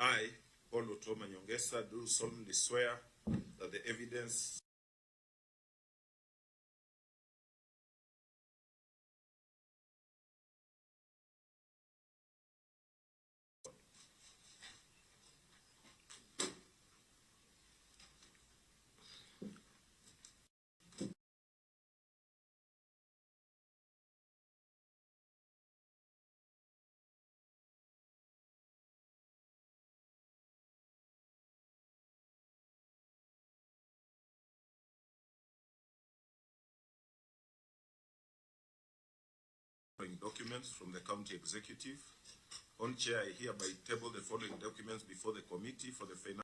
I, Otuoma, do solemnly swear that the evidence documents from the county executive. On chair, I hereby table the following documents before the committee for the financial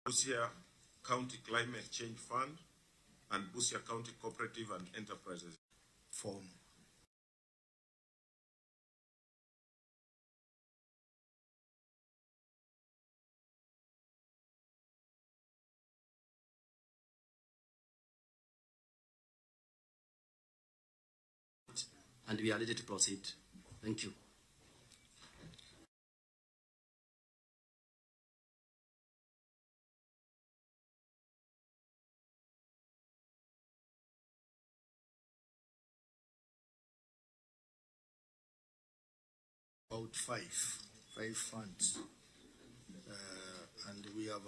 Busia County Climate Change Fund and Busia County Cooperative and Enterprises form. And we are ready to proceed. Thank you. About five funds, and we have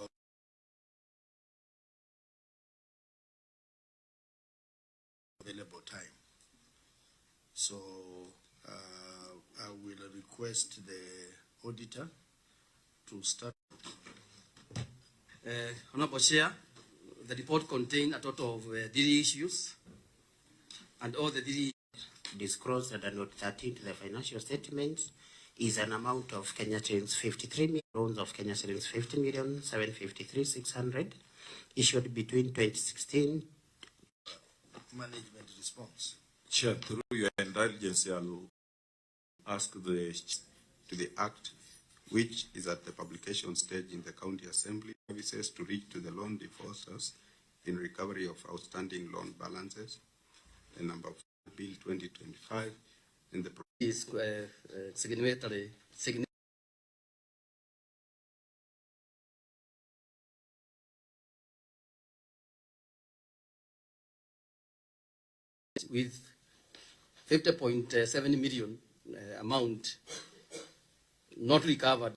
available time. So I will request the auditor to start. Honorable Chair, the report contains a total of 3 issues, and all the 3 disclosed under note 13 to the financial statements is an amount of Kenya shillings 53 million, loans of Kenya shillings 50,753,600 issued between 2016. Management response. Chair, through your indulgence, I'll ask to the Act, which is at the publication stage in the County Assembly, services to reach to the loan defaulters in recovery of outstanding loan balances, the number of Bill 2025, in the is signatory with 50.7 million amount not recovered.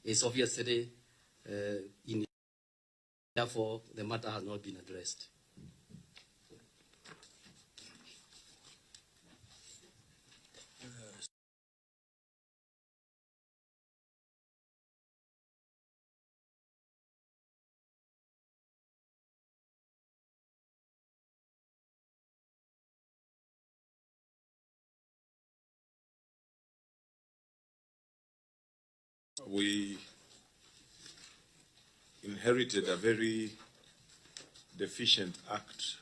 Is obviously therefore the matter has not been addressed. We inherited a very deficient act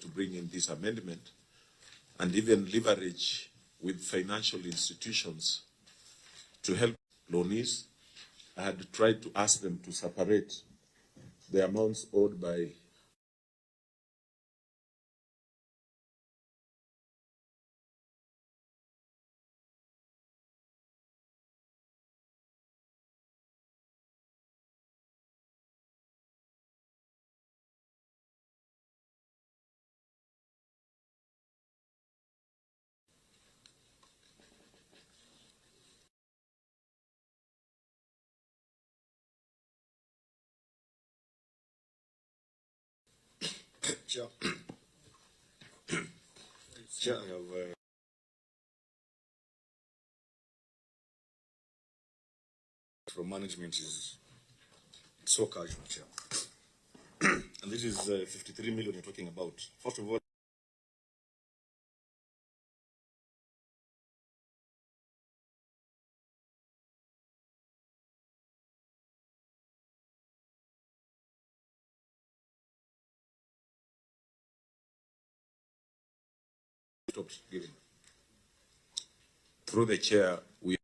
to bring in this amendment and even leverage with financial institutions to help loanees. I had tried to ask them to separate the amounts owed by Chair. Chair, I have from management is so casual, Chair. And this is 53 million you're talking about. First of all, stopped giving. Through the chair, we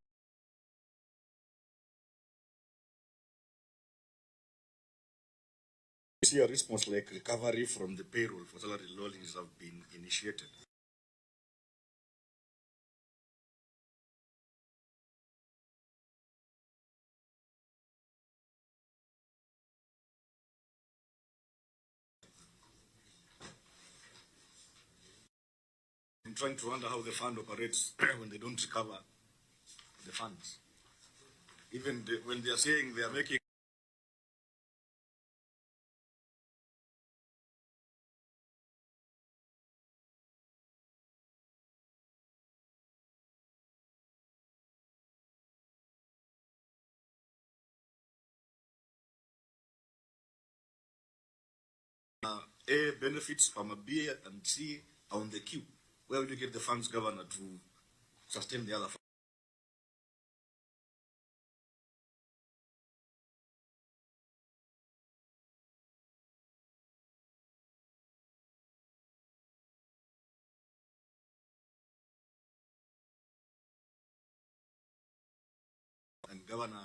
See a response like recovery from the payroll for salary loans have been initiated. I'm trying to wonder how the fund operates when they don't recover the funds. Even when they are saying they are making A benefits from a B and C are on the queue. Where will you get the funds, Governor, to sustain the other funds? And Governor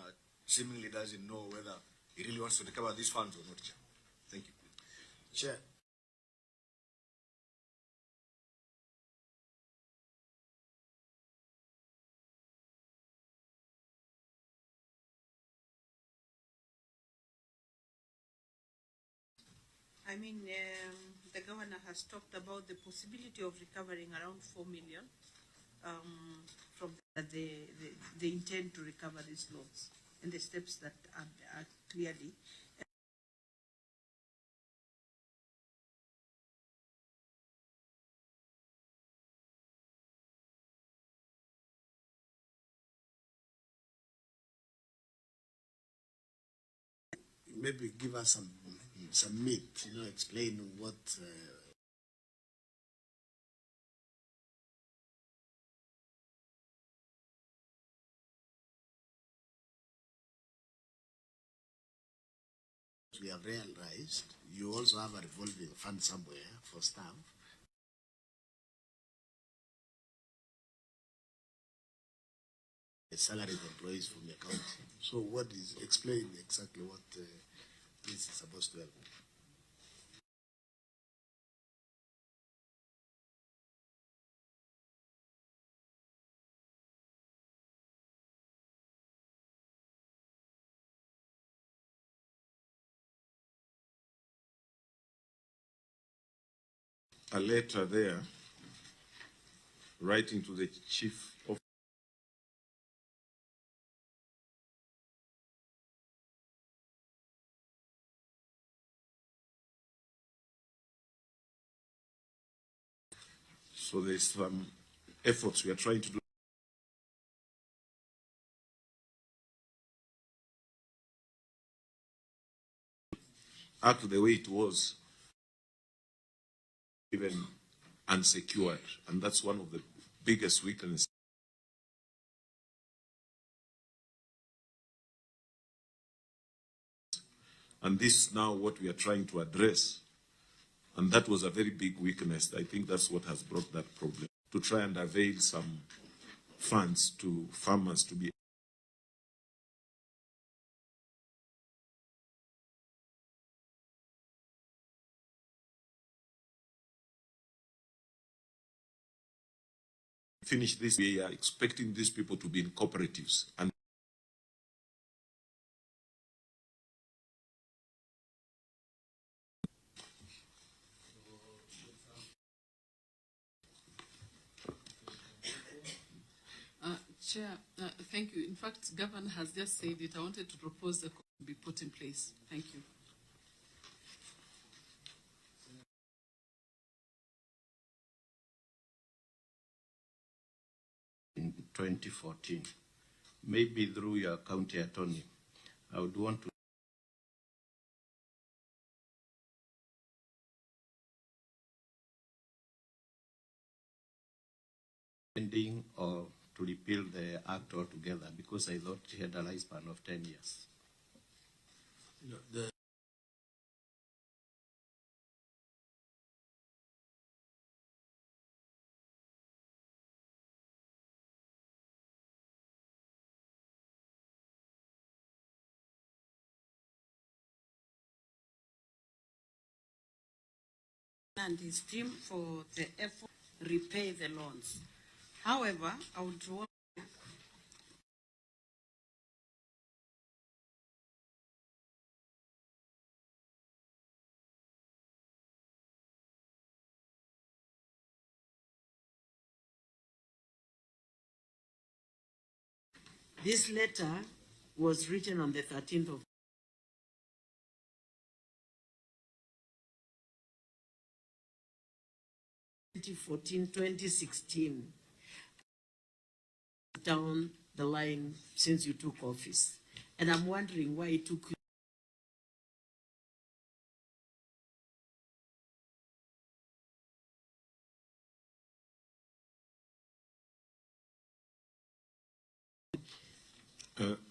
seemingly doesn't know whether he really wants to recover these funds or not. Chair. Thank you. Chair. I mean, the governor has talked about the possibility of recovering around 4 million from they intend to recover these loans, and the steps that are clearly Maybe give us some meat, explain what we have realized. You also have a revolving fund somewhere for staff. Salaried employees from the county. So what is, explain exactly what this is supposed to help? a letter there writing to the chief of so there's some efforts we are trying to do. Act the way it was, even unsecured, and that's one of the biggest weaknesses. And this is now what we are trying to address. And that was a very big weakness. I think that's what has brought that problem. To try and avail some funds to farmers to be finish this. We are expecting these people to be in cooperatives and Chair, thank you. In fact, Governor has just said it. I wanted to propose the be put in place. Thank you. 2014. Maybe through your county attorney, I would want to ending or to repeal the act altogether, because I thought it had a lifespan of 10 years. You know, the and his team for the effort to repay the loans. However, I would want this letter was written on the 13th of 2014, 2016, down the line since you took office. And I'm wondering why it took you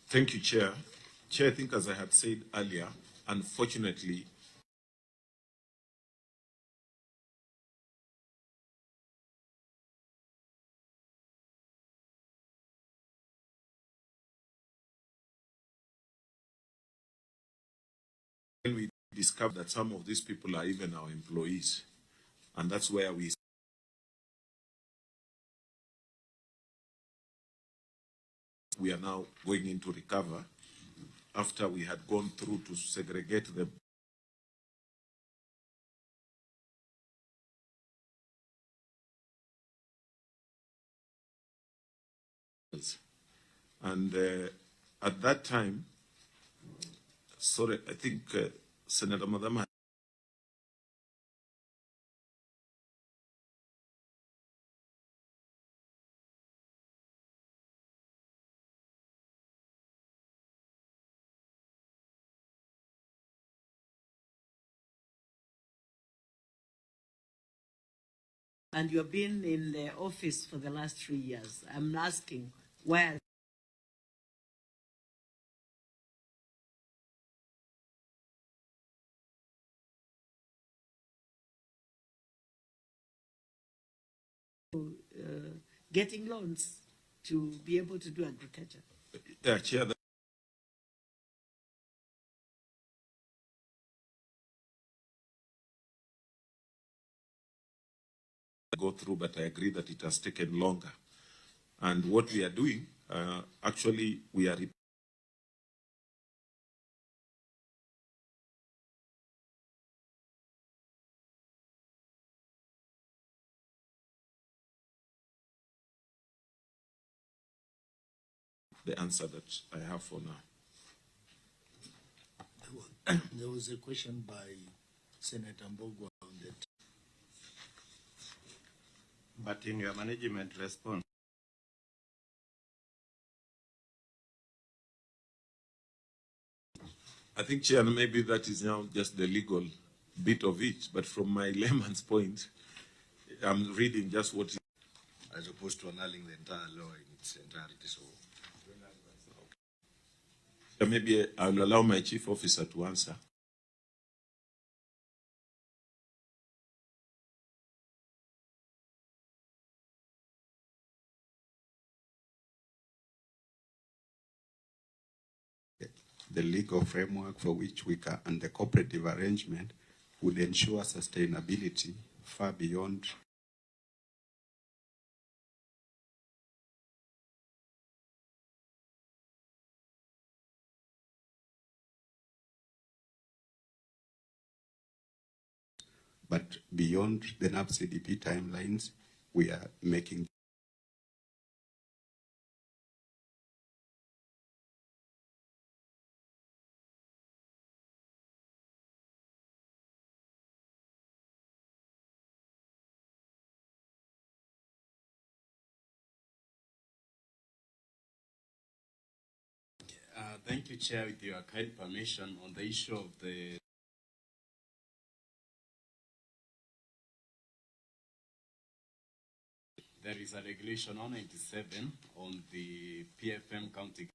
Thank you, Chair. Chair, I think as I had said earlier, unfortunately, when we discovered that some of these people are even our employees, and that's where we are now going in to recover after we had gone through to segregate them. And at that time, sorry, I think Senator Madama and you have been in the office for the last 3 years. I'm asking where getting loans to be able to do agriculture. Yeah, Chair, go through, but I agree that it has taken longer. And what we are doing, actually, we are the answer that I have for now. there was a question by Senator Mbogwa on that. But in your management response, I think, Chair, maybe that is now just the legal bit of it, but from my layman's point, I'm reading just what is, as opposed to annulling the entire law in its entirety. So, maybe I'll allow my chief officer to answer. The legal framework for which we can, and the cooperative arrangement would ensure sustainability far beyond but beyond the NAP-CDP timelines, we are making Thank you, Chair. With your kind permission, on the issue of the there is a regulation 197 on the PFM county.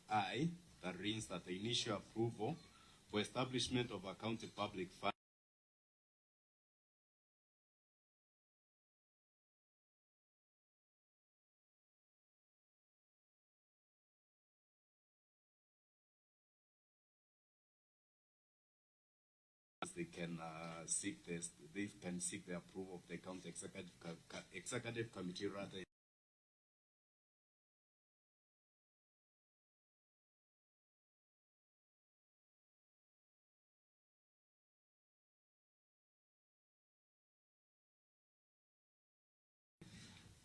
I that reads that the initial approval for establishment of a county public fund they can seek this. They can seek the approval of the county executive committee rather.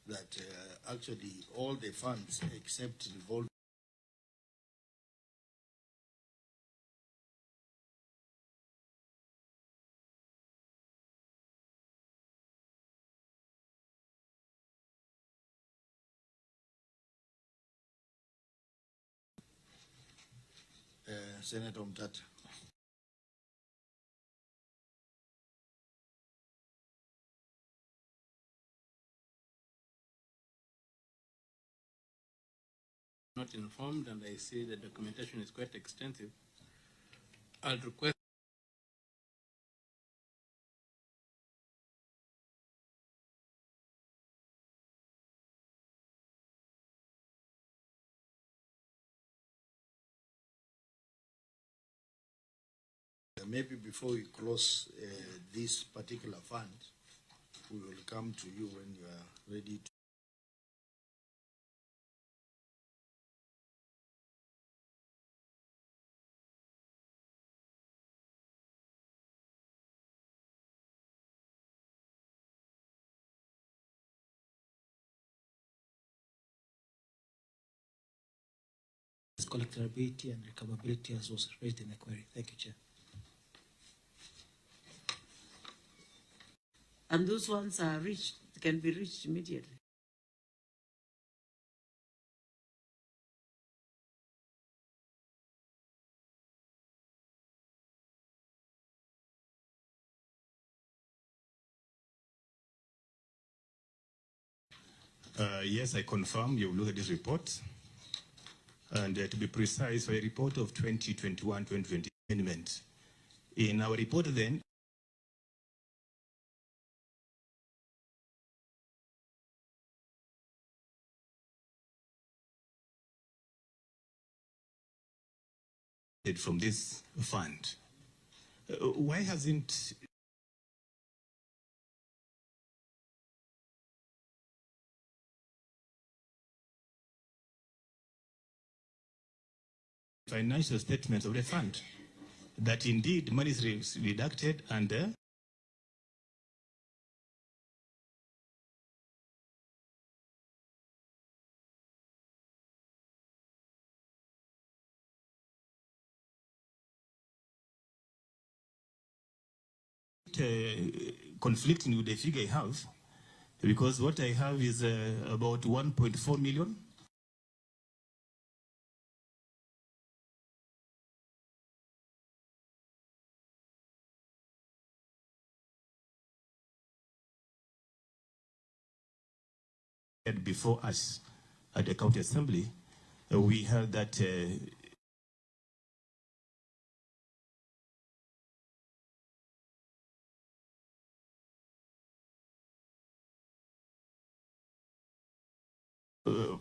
That actually all the funds except revolving Senator Mtata. Not informed, and I see the documentation is quite extensive. I'll request Maybe before we close this particular fund, we will come to you when you are ready to. Collectability and recoverability as was raised in the query. Thank you, Chair. And those ones are reached, can be reached immediately. Yes, I confirm you will look at this report. And to be precise, for a report of 2021-2020 amendment. In our report then, from this fund, why hasn't financial statements of the fund that indeed money is deducted and conflicting with the figure I have, because what I have is about 1.4 million. Before us at the county assembly, we heard that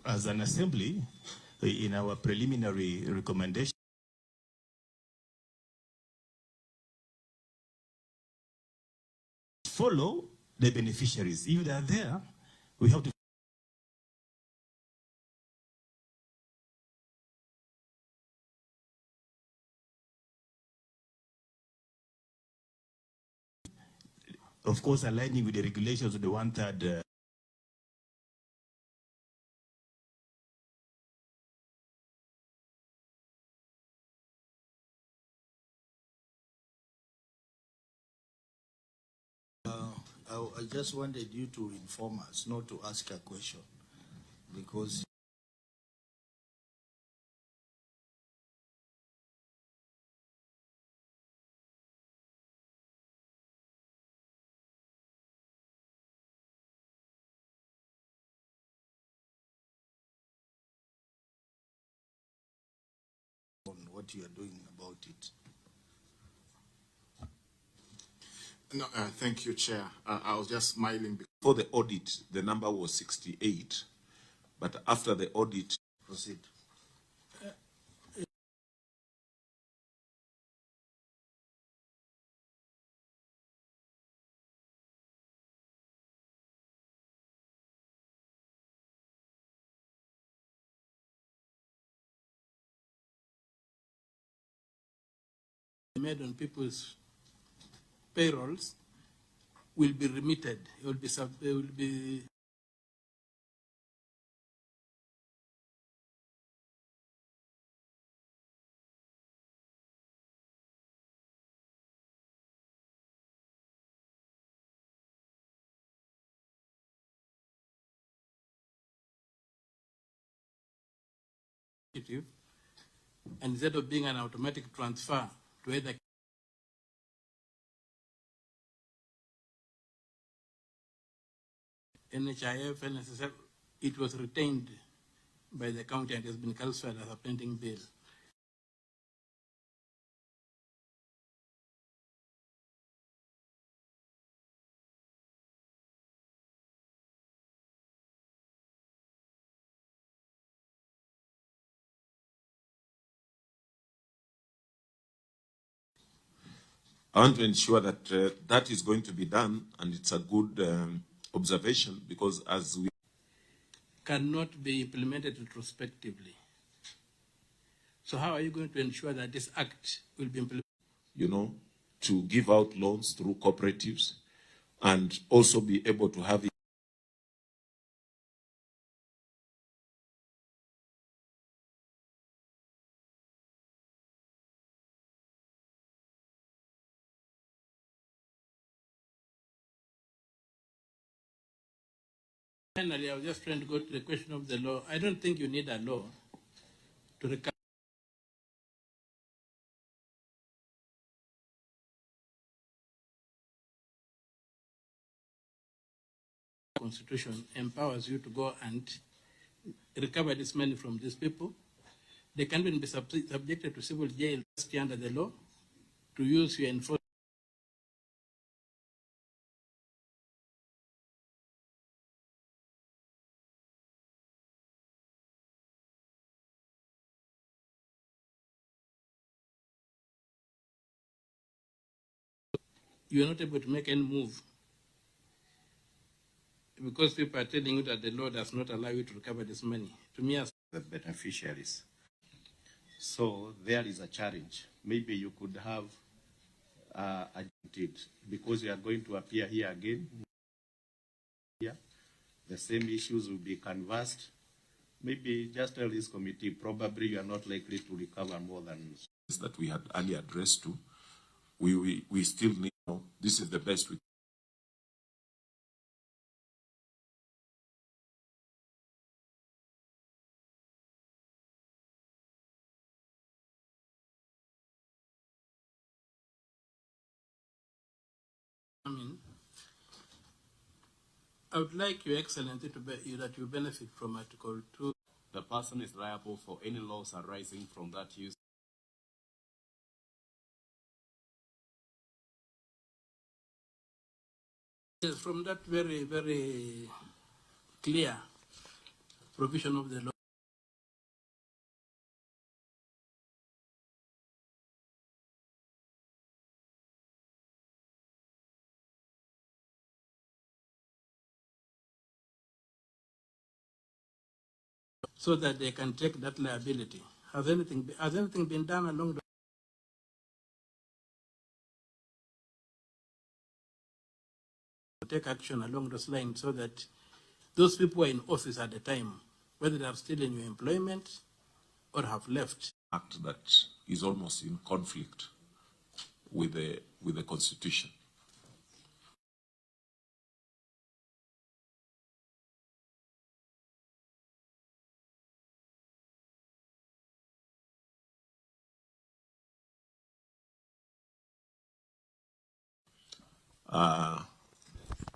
as an assembly, in our preliminary recommendation, follow the beneficiaries. If they are there, we have to of course aligning with the regulations of the 1/3 I just wanted you to inform us, not to ask a question, because on what you are doing about it. No, thank you, Chair. I was just smiling. Before the audit, the number was 68, but after the audit, proceed. Made on people's payrolls will be remitted. It will be and instead of being an automatic transfer to either NHIF, NSSF, it was retained by the county and has been classified as a pending bill. I want to ensure that that is going to be done, and it's a good observation, because as we cannot be implemented retrospectively. So how are you going to ensure that this act will be implemented? You know, to give out loans through cooperatives and also be able to have it. Finally, I was just trying to go to the question of the law. I don't think you need a law to recover. Constitution empowers you to go and recover this money from these people. They can even be subjected to civil jail under the law to use your enforcement. You are not able to make any move because people are telling you that the law does not allow you to recover this money. To me, as the beneficiaries. So there is a challenge. Maybe you could have adjusted, because you are going to appear here again. Here, the same issues will be canvassed. Maybe just tell this committee, probably you are not likely to recover more than that we had earlier addressed to. We still need, this is the best we I would like Your Excellency that you benefit from Article 2. The person is liable for any loss arising from that use. Yes, from that very, very clear provision of the law. So that they can take that liability. Has anything been done along the take action along those lines so that those people who are in office at the time, whether they are still in your employment or have left, act that is almost in conflict with the Constitution.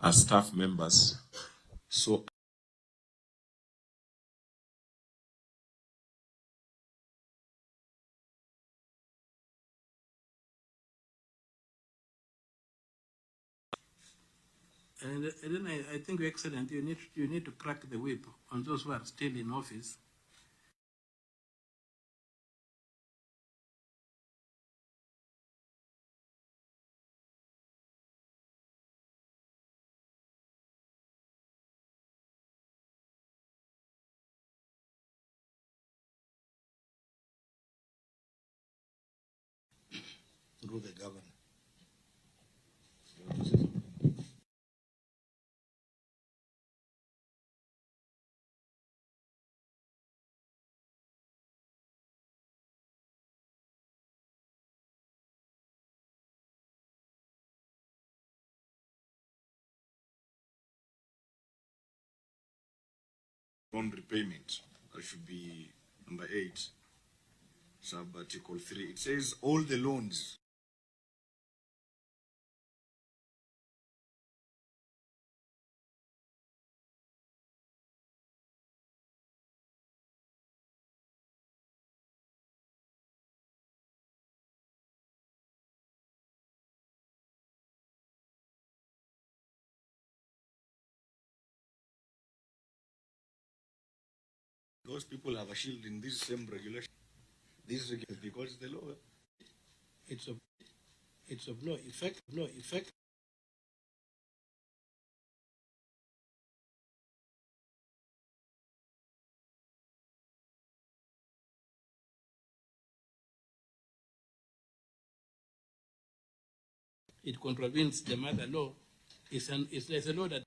as staff members. So And then I think, Your Excellency, you need to crack the whip on those who are still in office. Through the governor. Loan repayment, that should be number 8, sub-article 3. It says all the loans those people have a shield in this same regulation. This regulation, because the law. It's of no effect. It contravenes the mother law. It's a law that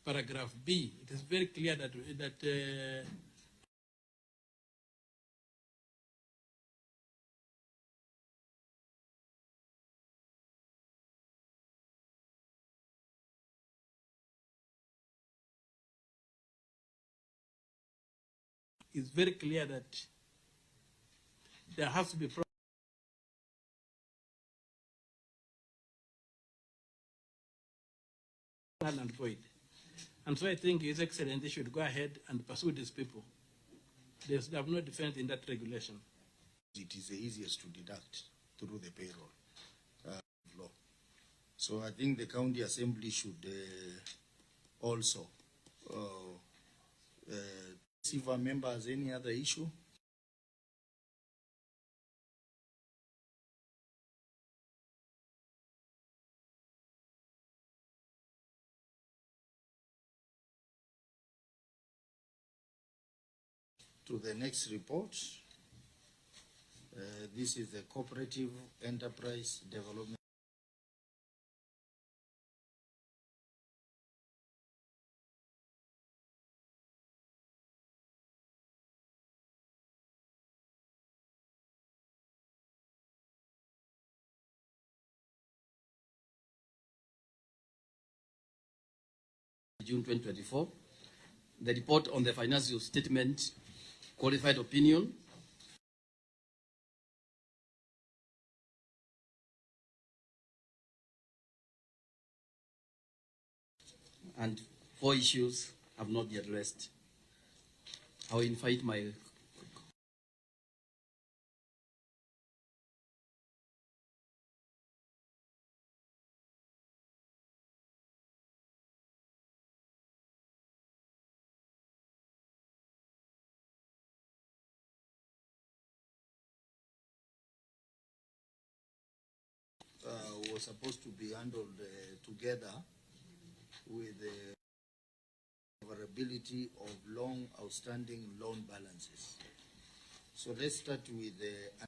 paragraph B. It is very clear that it's very clear that there has to be null and void. And so I think His Excellency should go ahead and pursue these people. They have no defense in that regulation. It is the easiest to deduct through the payroll law. So I think the county assembly should also see if a member has any other issue. To the next report. This is the Cooperative Enterprise Development. June 2024. The report on the financial statement, qualified opinion. And 4 issues have not been addressed. I will invite my was supposed to be handled together with the availability of long outstanding loan balances. So let's start with the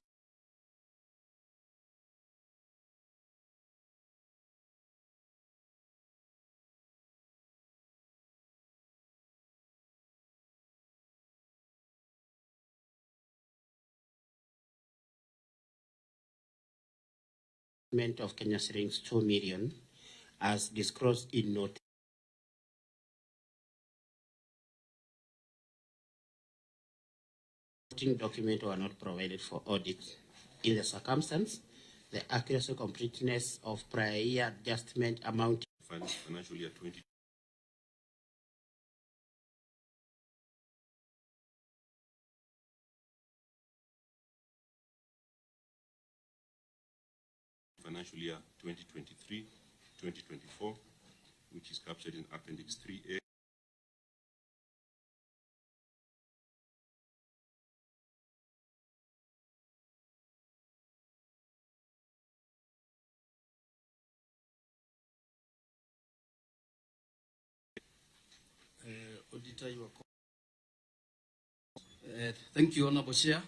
of Kenya shillings 2 million as disclosed in note documents were not provided for audit. In the circumstance, the accuracy completeness of prior year adjustment amount financial year 20. Financial year 2023-2024, which is captured in Appendix 3A. Auditor, you are Thank you, Honorable Chair.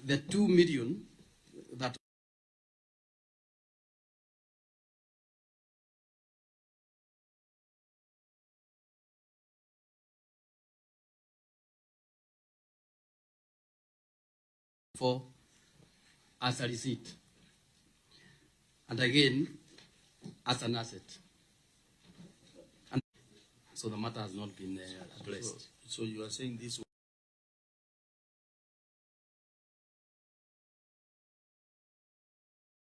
The 2 million that for as a receipt, and again as an asset. And so the matter has not been addressed. So you are saying this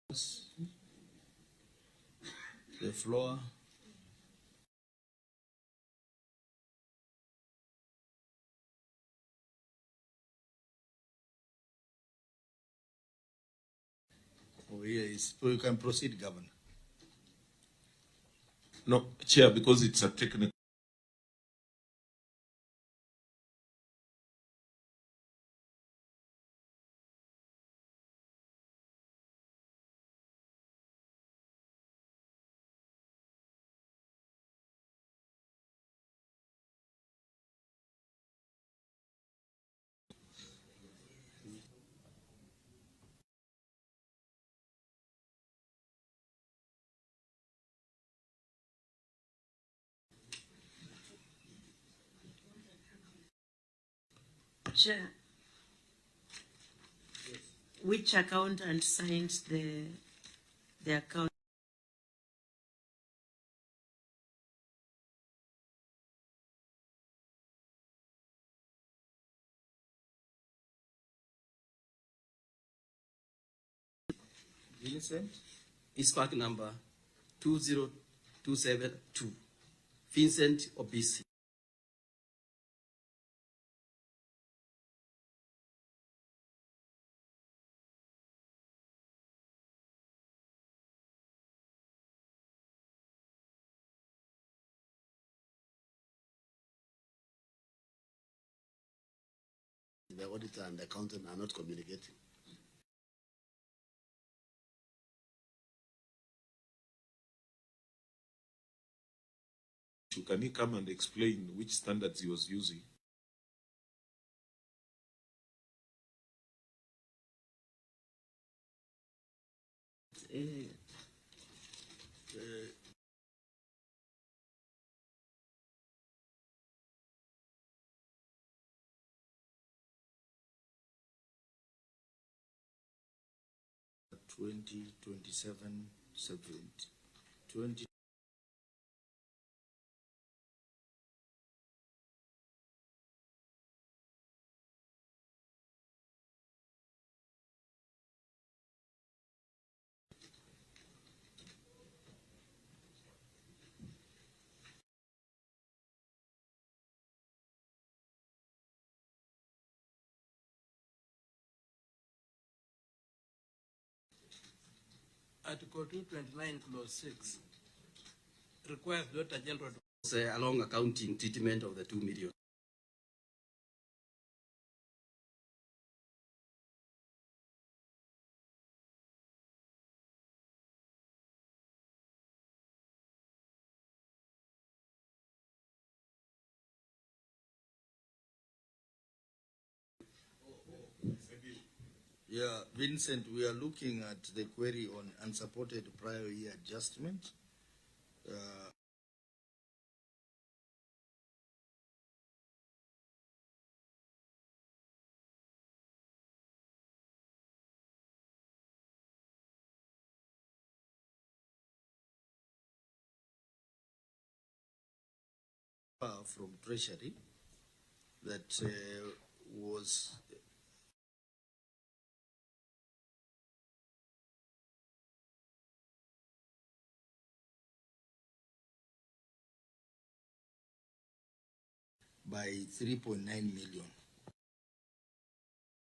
was the floor. Oh, yes. So you can proceed, Governor. No, Chair, because it's a technical. Chair, which accountant signs the account? Vincent? ISPAC number 20272, Vincent Obisi. The auditor and the accountant are not communicating. Can he come and explain which standards he was using? Twenty 20. Article 229, Clause 6 requires the Auditor General to Say along accounting treatment of the 2 million. Yeah, Vincent, we are looking at the query on unsupported prior year adjustment. From Treasury that was by 3.9 million,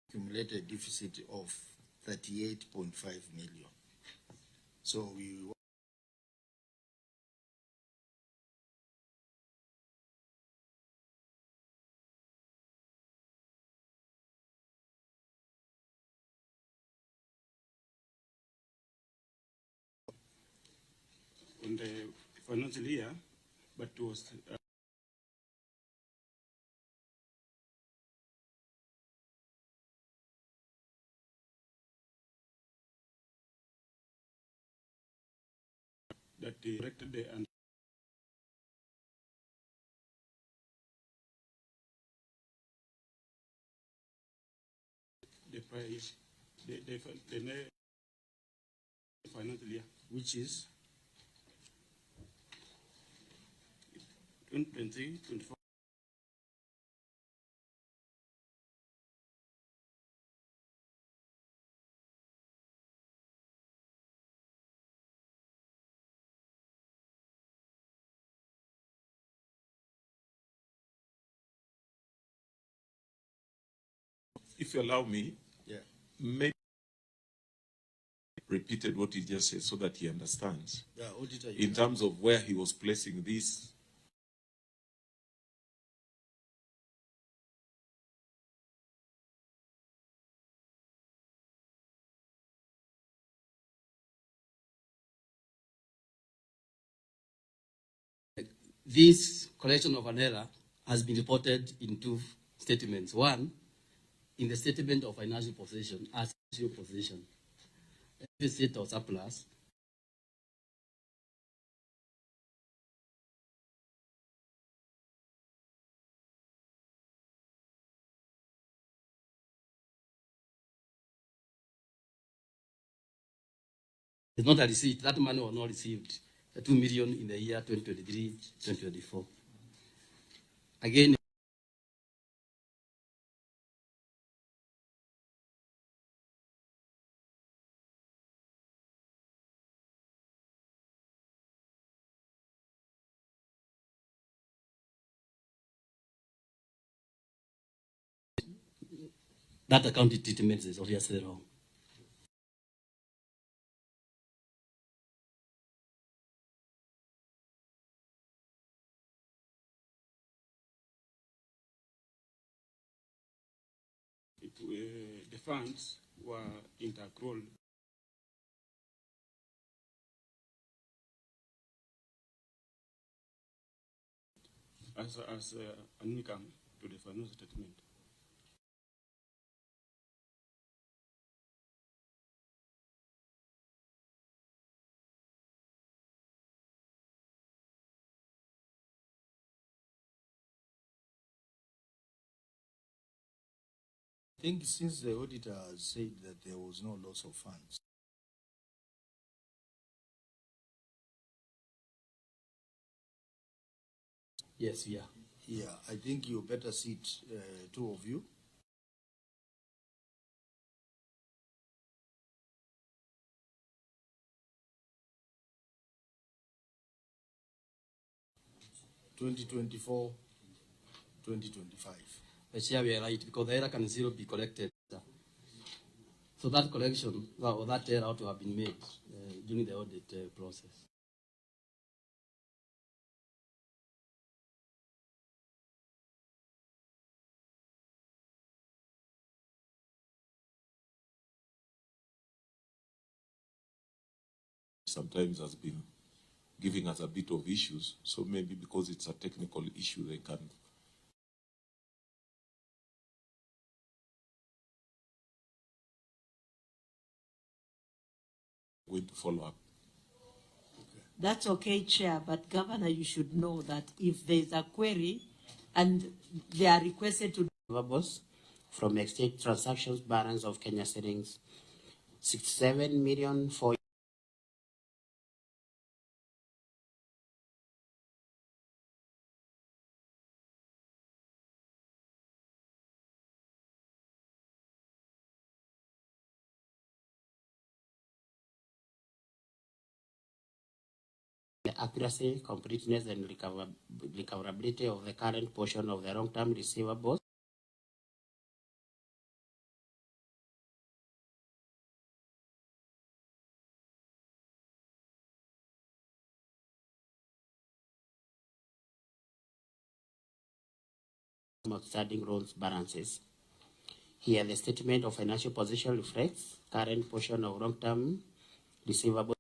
accumulated deficit of 38.5 million. So we on the financial year, but it was that they corrected the and the price, the financial year, which is 2020, 24. If you allow me, yeah, maybe repeated what he just said so that he understands. Yeah, auditor, in terms of where he was placing this. This collection of an error has been reported in two statements. One, in the statement of financial position as financial position, deficit or surplus. It's not a receipt. That money was not received. The 2 million in the year 2023-2024. Again, that accounting treatment is obviously wrong. The funds were inter-accrual. As an income to the financial statement. I think since the auditor has said that there was no loss of funds, yes, yeah. Yeah, I think you better sit, two of you. (2024-2025). But here we are right, because the error can still be corrected. So that correction, or that error ought to have been made during the audit process. Sometimes has been giving us a bit of issues, so maybe because it's a technical issue, they can. Going to follow up. That's okay, Chair, but Governor, you should know that if there's a query and they are requested to from exchange transactions balance of Kenya shillings 67 million for accuracy, completeness, and recoverability of the current portion of the long-term receivables. Outstanding loans balances. Here, the statement of financial position reflects current portion of long-term receivables.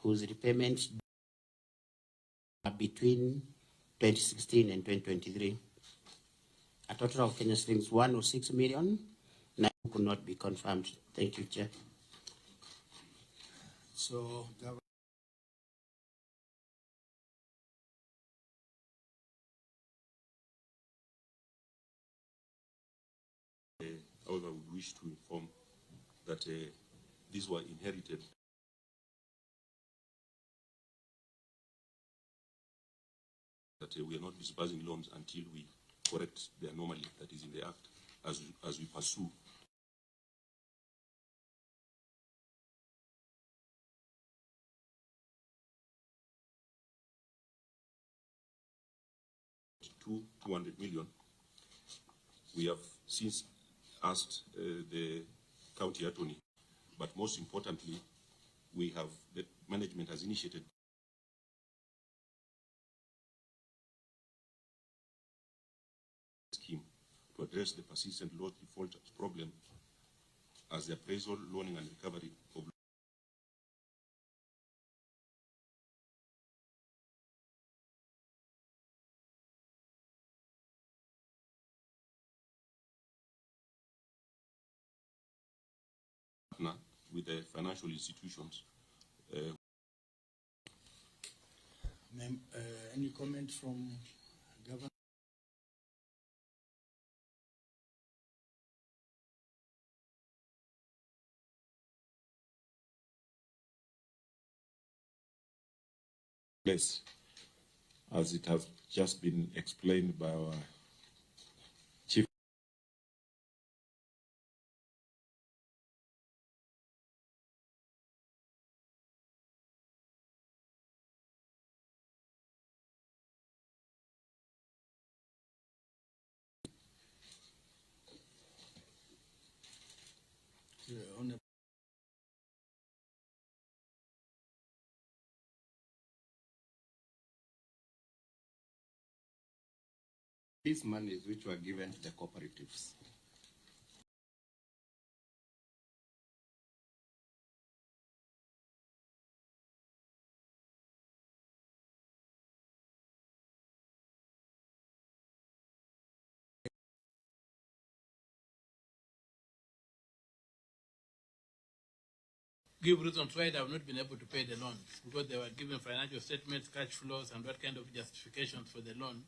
Whose repayments are between 2016 and 2023. A total of Kenya shillings 106 million could not be confirmed. Thank you, Chair. So, However, we wish to inform that these were inherited that we are not disbursing loans until we correct the anomaly that is in the Act as we pursue. To 200 million. We have since asked the county attorney, but most importantly, the management has initiated scheme to address the persistent loan default problem as the appraisal, loaning, and recovery of partner with the financial institutions. Any comment from Governor? Place, as it has just been explained by our chief. These monies which were given to the cooperatives, give reasons why they have not been able to pay the loans, because they were given financial statements, cash flows, and what kind of justifications for the loan.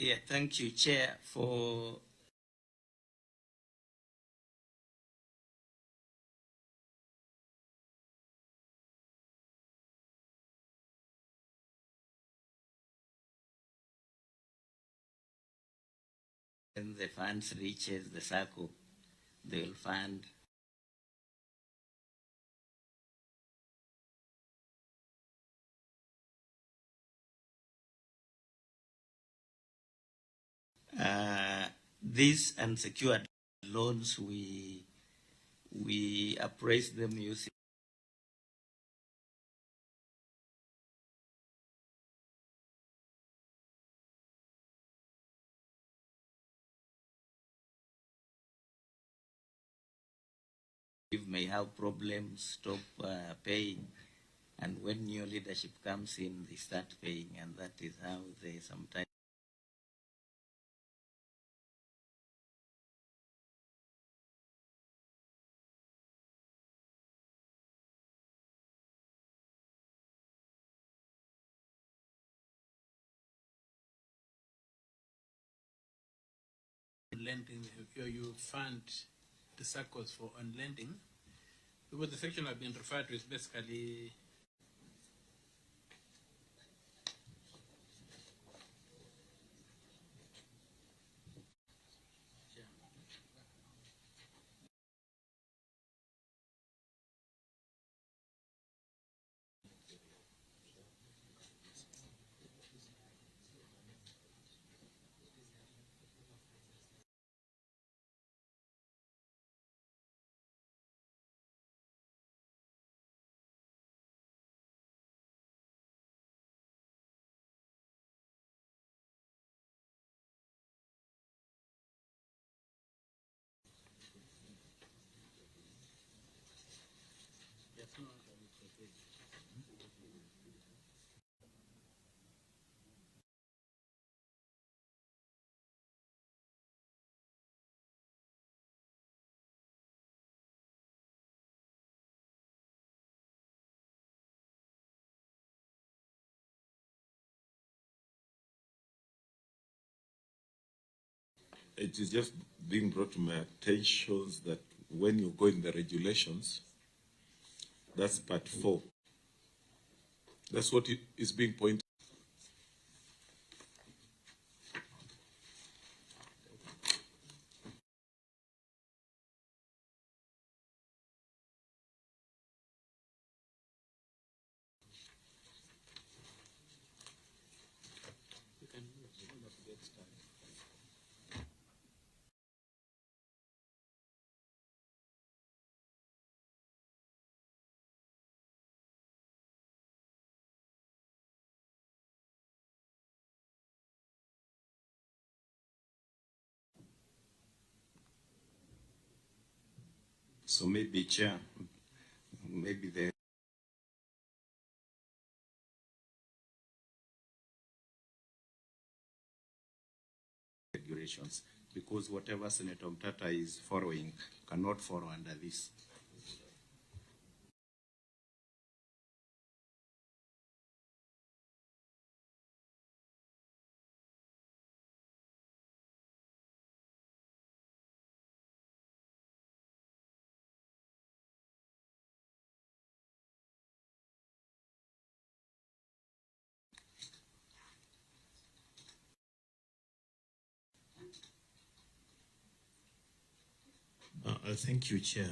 Yeah, thank you, Chair, for when the funds reaches the circle, they will fund these unsecured loans. We appraise them using may have problems, stop paying, and when new leadership comes in, they start paying, and that is how they sometimes lending, you fund the circles for on lending, because the section I've been referred to is basically It is just being brought to my attention that when you go in the regulations, that's part 4. That's what is being pointed. So maybe, Chair, maybe the regulations, because whatever Senator Mtata is following cannot follow under this. Thank you, Chair.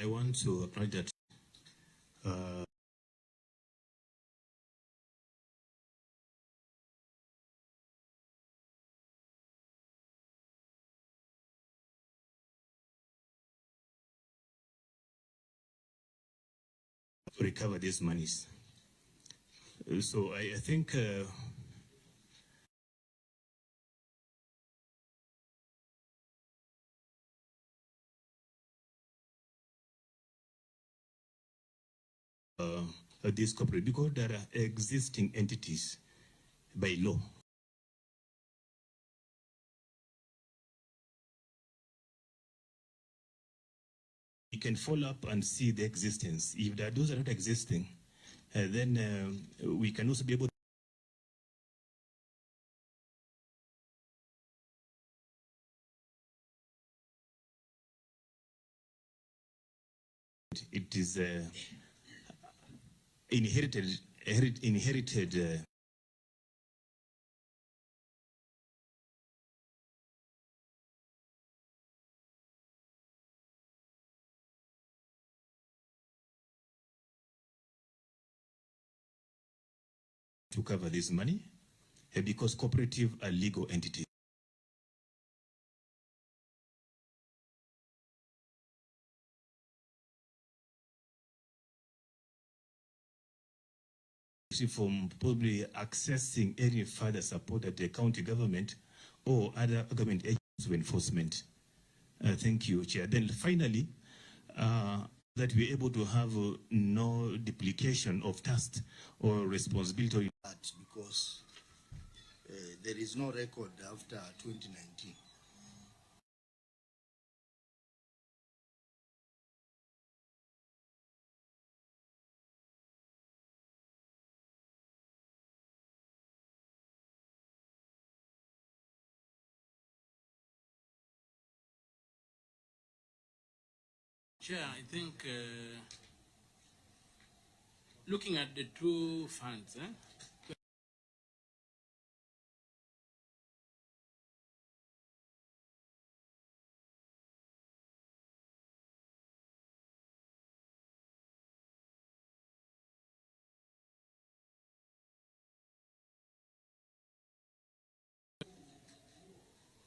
I want to acknowledge that recover these monies. So I think this corporate, because there are existing entities by law. You can follow up and see the existence. If those are not existing, then we can also be able to, it is inherited to cover this money, because cooperative are legal entities. From probably accessing any further support at the county government or other government agencies of enforcement. Thank you, Chair. Then finally, that we're able to have no duplication of tasks or responsibility. Because there is no record after 2019. Chair, I think looking at the two funds,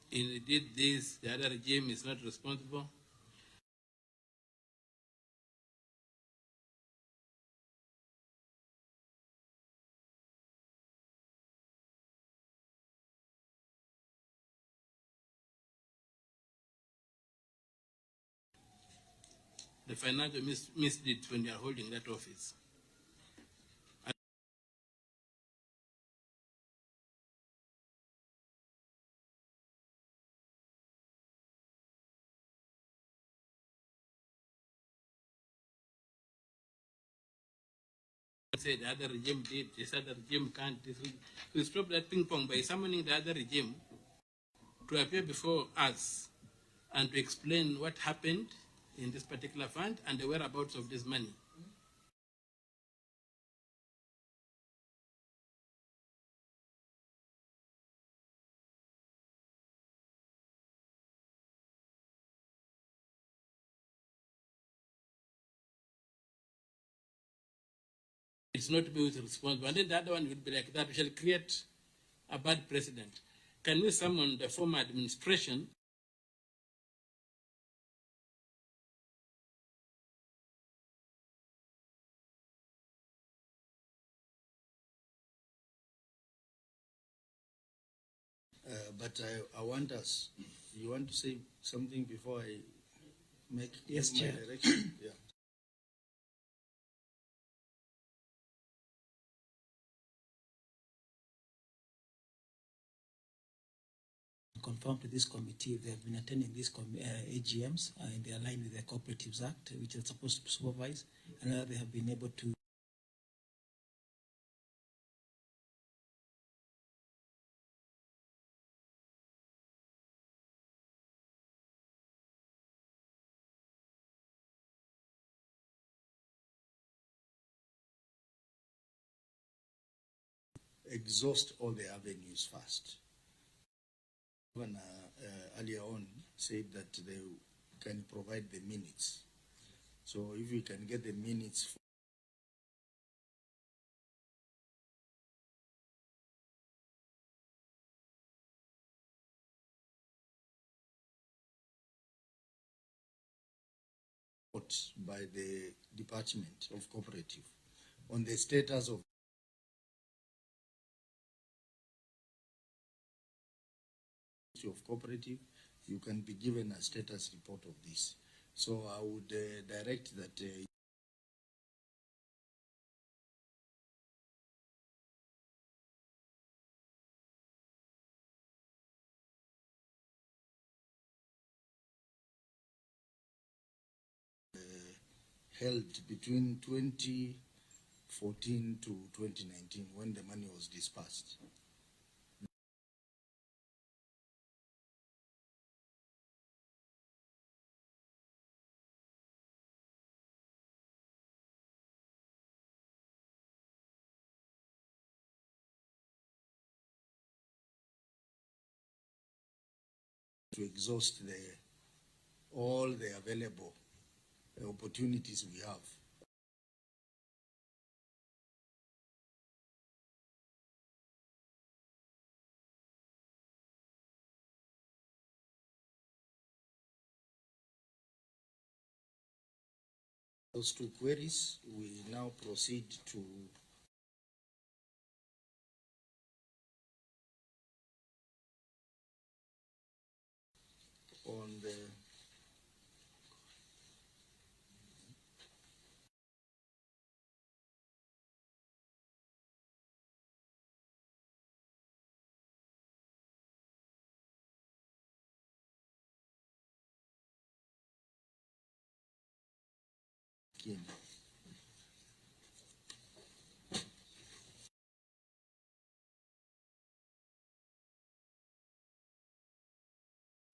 he did this, the other regime is not responsible. The financial misdeeds when they are holding that office. Say the other regime did, this other regime can't. We stop that ping pong by summoning the other regime to appear before us and to explain what happened in this particular fund and the whereabouts of this money. It's not to be responsible. And then the other one would be like that, we shall create a bad precedent. Can we summon the former administration but I want us, you want to say something before I make Yes, my Chair. direction? Yeah. Confirm to this committee they have been attending these AGMs and they align with the Cooperatives Act, which is supposed to supervise, and they have been able to exhaust all the avenues first. When earlier on said that they can provide the minutes. So if we can get the minutes by the Department of Cooperative on the status of cooperative, you can be given a status report of this. So I would direct that held between 2014 to 2019 when the money was dispersed. To exhaust all the available opportunities we have. Those two queries, we now proceed to on the scheme.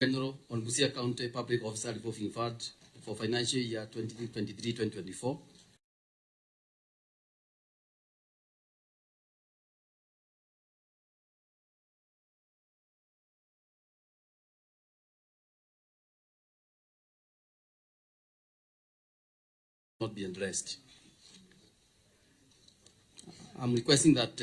General on Busia County Public Officer Revolving Fund for financial year 2023-2024. Not be addressed. I'm requesting that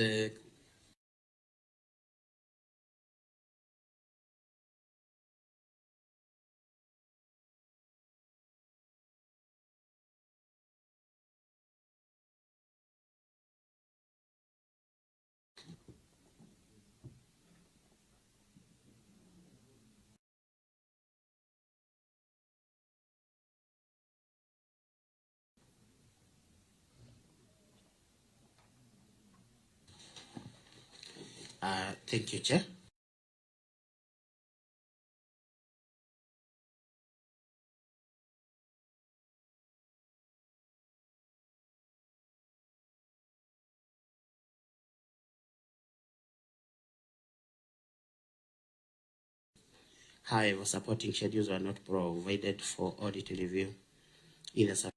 Thank you, Chair. However, supporting schedules were not provided for audit review in the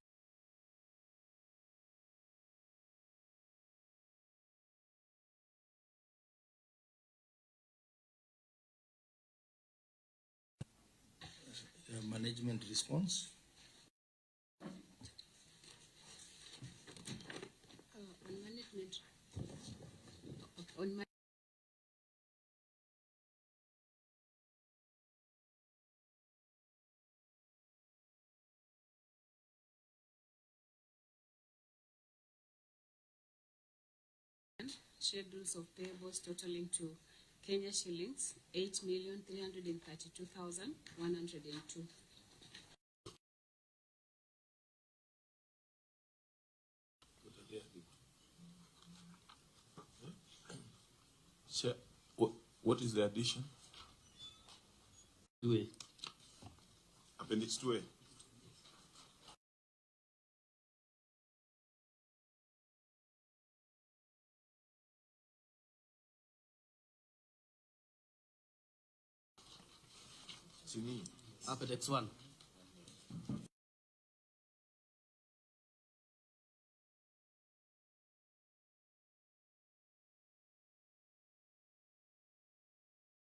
management response. On management, on schedules of payables totaling to Kenya shillings 8,332,102. Chair, what is the addition? 2A. Appendix 2A. Appendix 1.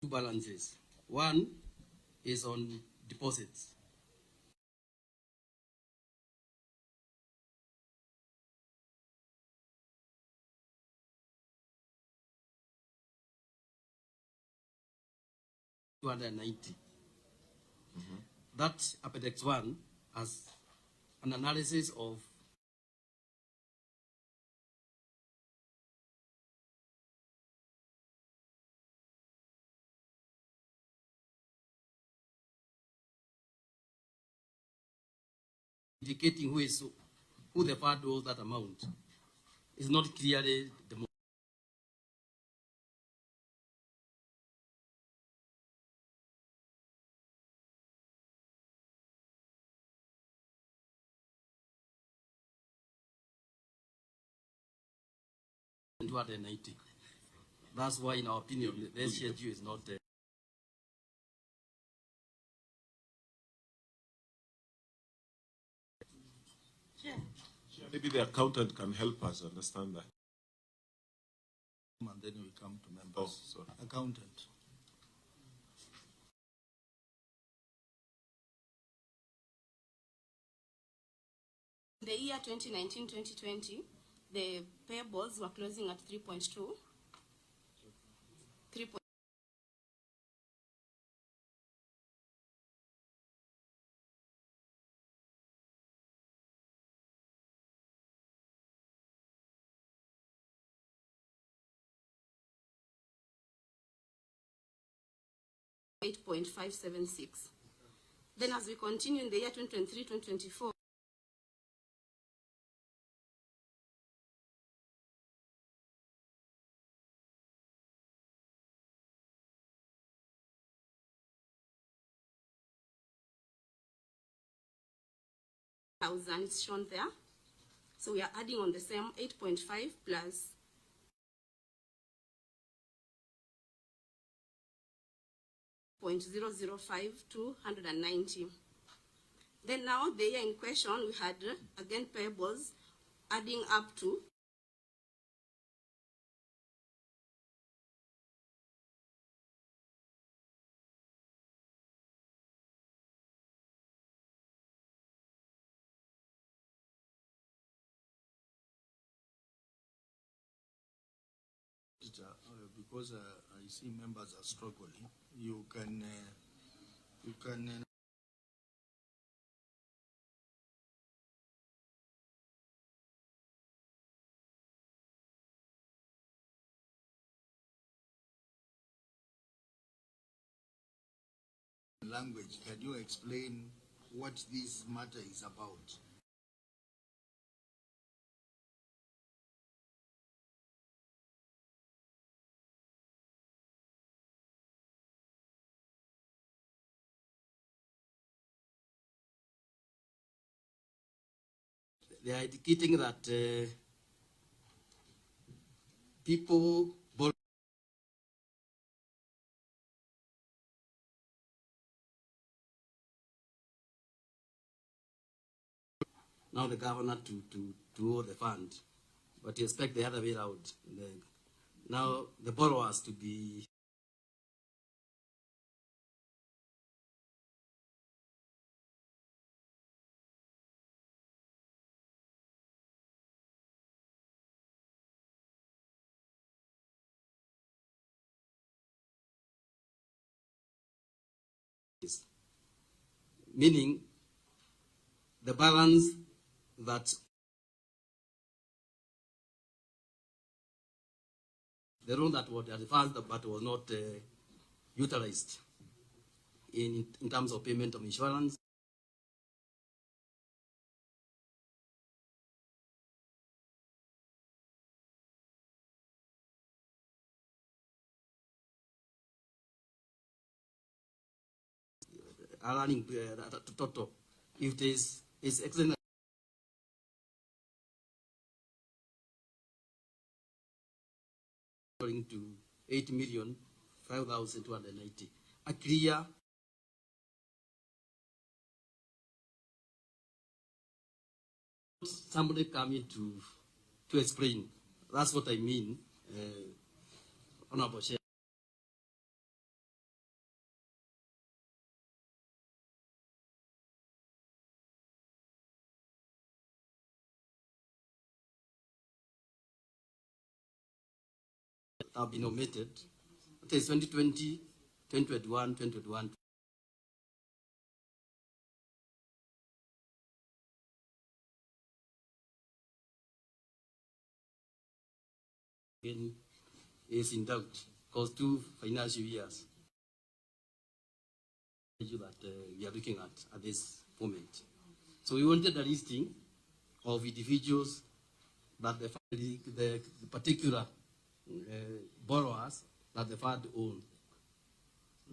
Two balances. One is on deposits. $290. That Appendix 1 has an analysis of indicating who the fund owes that amount. It's not clearly the most. $290. That's why, in our opinion, the schedule is not there. Maybe the accountant can help us understand that. And then we come to members. So, accountant. In the year 2019-2020, the payables were closing at 3.2. 8.576. Then as we continue in the year 2023-2024, it's shown there. So we are adding on the same 8.5 plus 0.005 to 190. Then now the year in question, we had again payables adding up to because I see members are struggling, you can language. Can you explain what this matter is about? They are indicating that people borrow now the governor to owe the fund, but you expect the other way around. Now the borrowers to be meaning the balance that the loan that was advanced but was not utilized in terms of payment of insurance. Allowing total, if there's excellent according to 8,005,290, a clear somebody coming to explain. That's what I mean, Honorable Chair. Have been omitted. It is 2020, 2021, 2021. Is in doubt because 2 financial years that we are looking at this moment. So we wanted a listing of individuals that the particular borrowers that the fund own,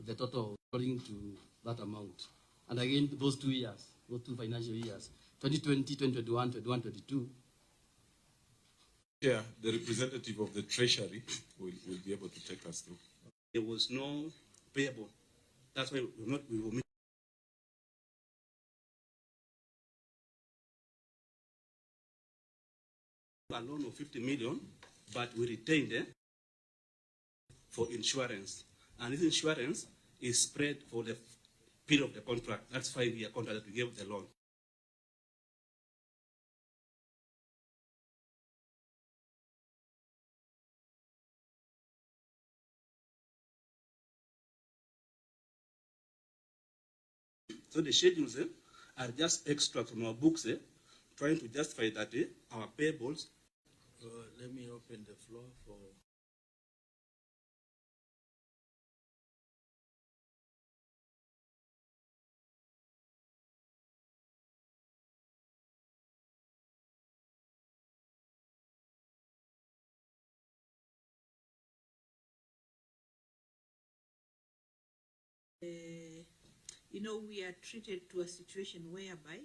the total according to that amount. And again, those 2 years, those 2 financial years, 2020, 2021, 2021, 2022. Yeah, the representative of the Treasury will be able to take us through. There was no payable. That's why we will meet. A loan of 50 million, but we retained it for insurance. And this insurance is spread for the period of the contract. That's 5-year contract that we gave the loan. So the schedules are just extract from our books, trying to justify that our payables. Let me open the floor for. We are treated to a situation whereby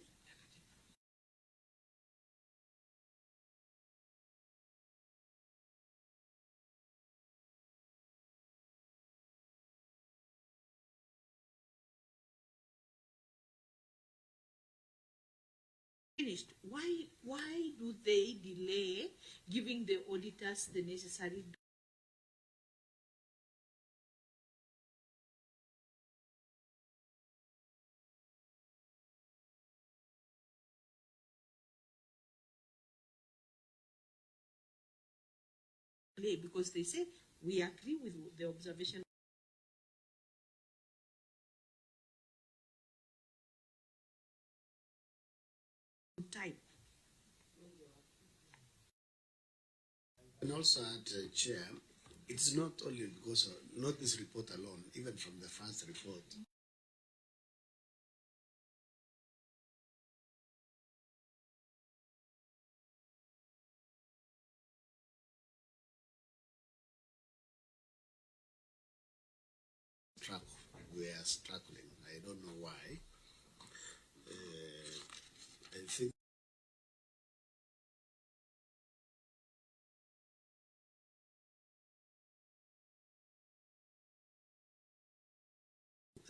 finished. Why do they delay giving the auditors the necessary? Because they say we agree with the observation. Time. And also at Chair, it's not only because of, not this report alone, even from the first report. We are struggling. I don't know why. I think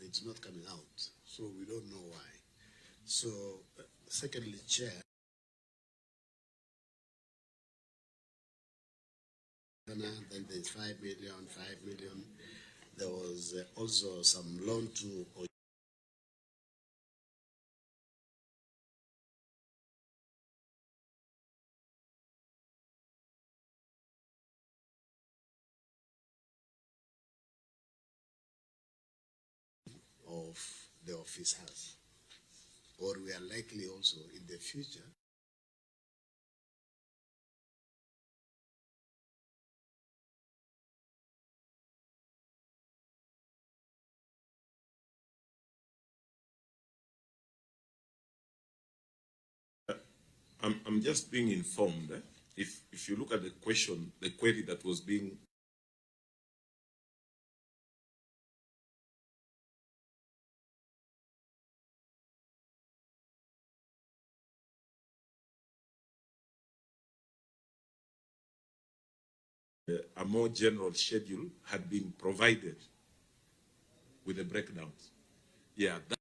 it's not coming out, so we don't know why. So, secondly, Chair, then there's 5 million. There was also some loan to of the officers, or we are likely also in the future I'm just being informed. If you look at the question, the query that was being a more general schedule had been provided with the breakdowns. Yeah, that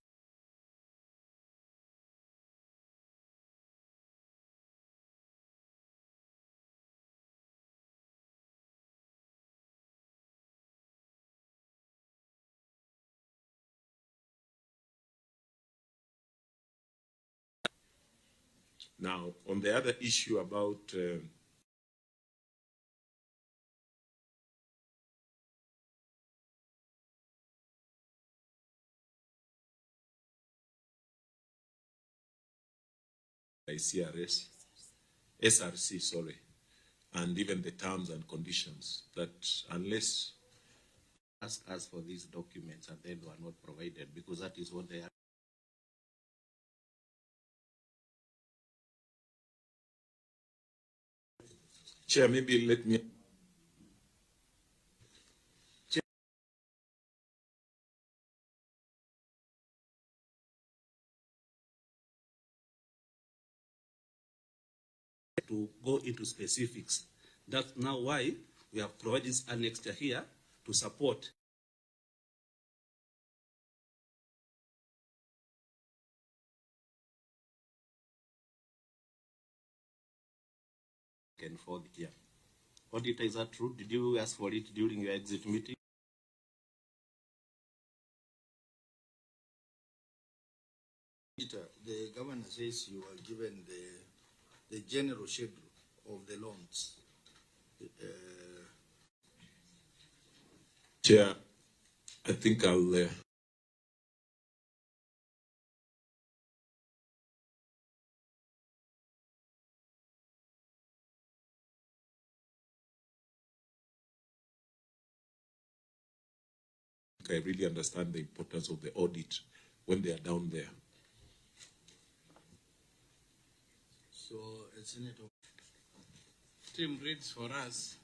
now, on the other issue about SRC, sorry, and even the terms and conditions, that unless ask us for these documents and then were not provided, because that is what they are. Chair, maybe let me. To go into specifics. That's now why we have provided this annexure here to support. And for the year. Auditor, is that true? Did you ask for it during your exit meeting? The governor says you are given the general schedule of the loans. Chair, I think I'll I really understand the importance of the audit when they are down there. So, Senator, Tim reads for us.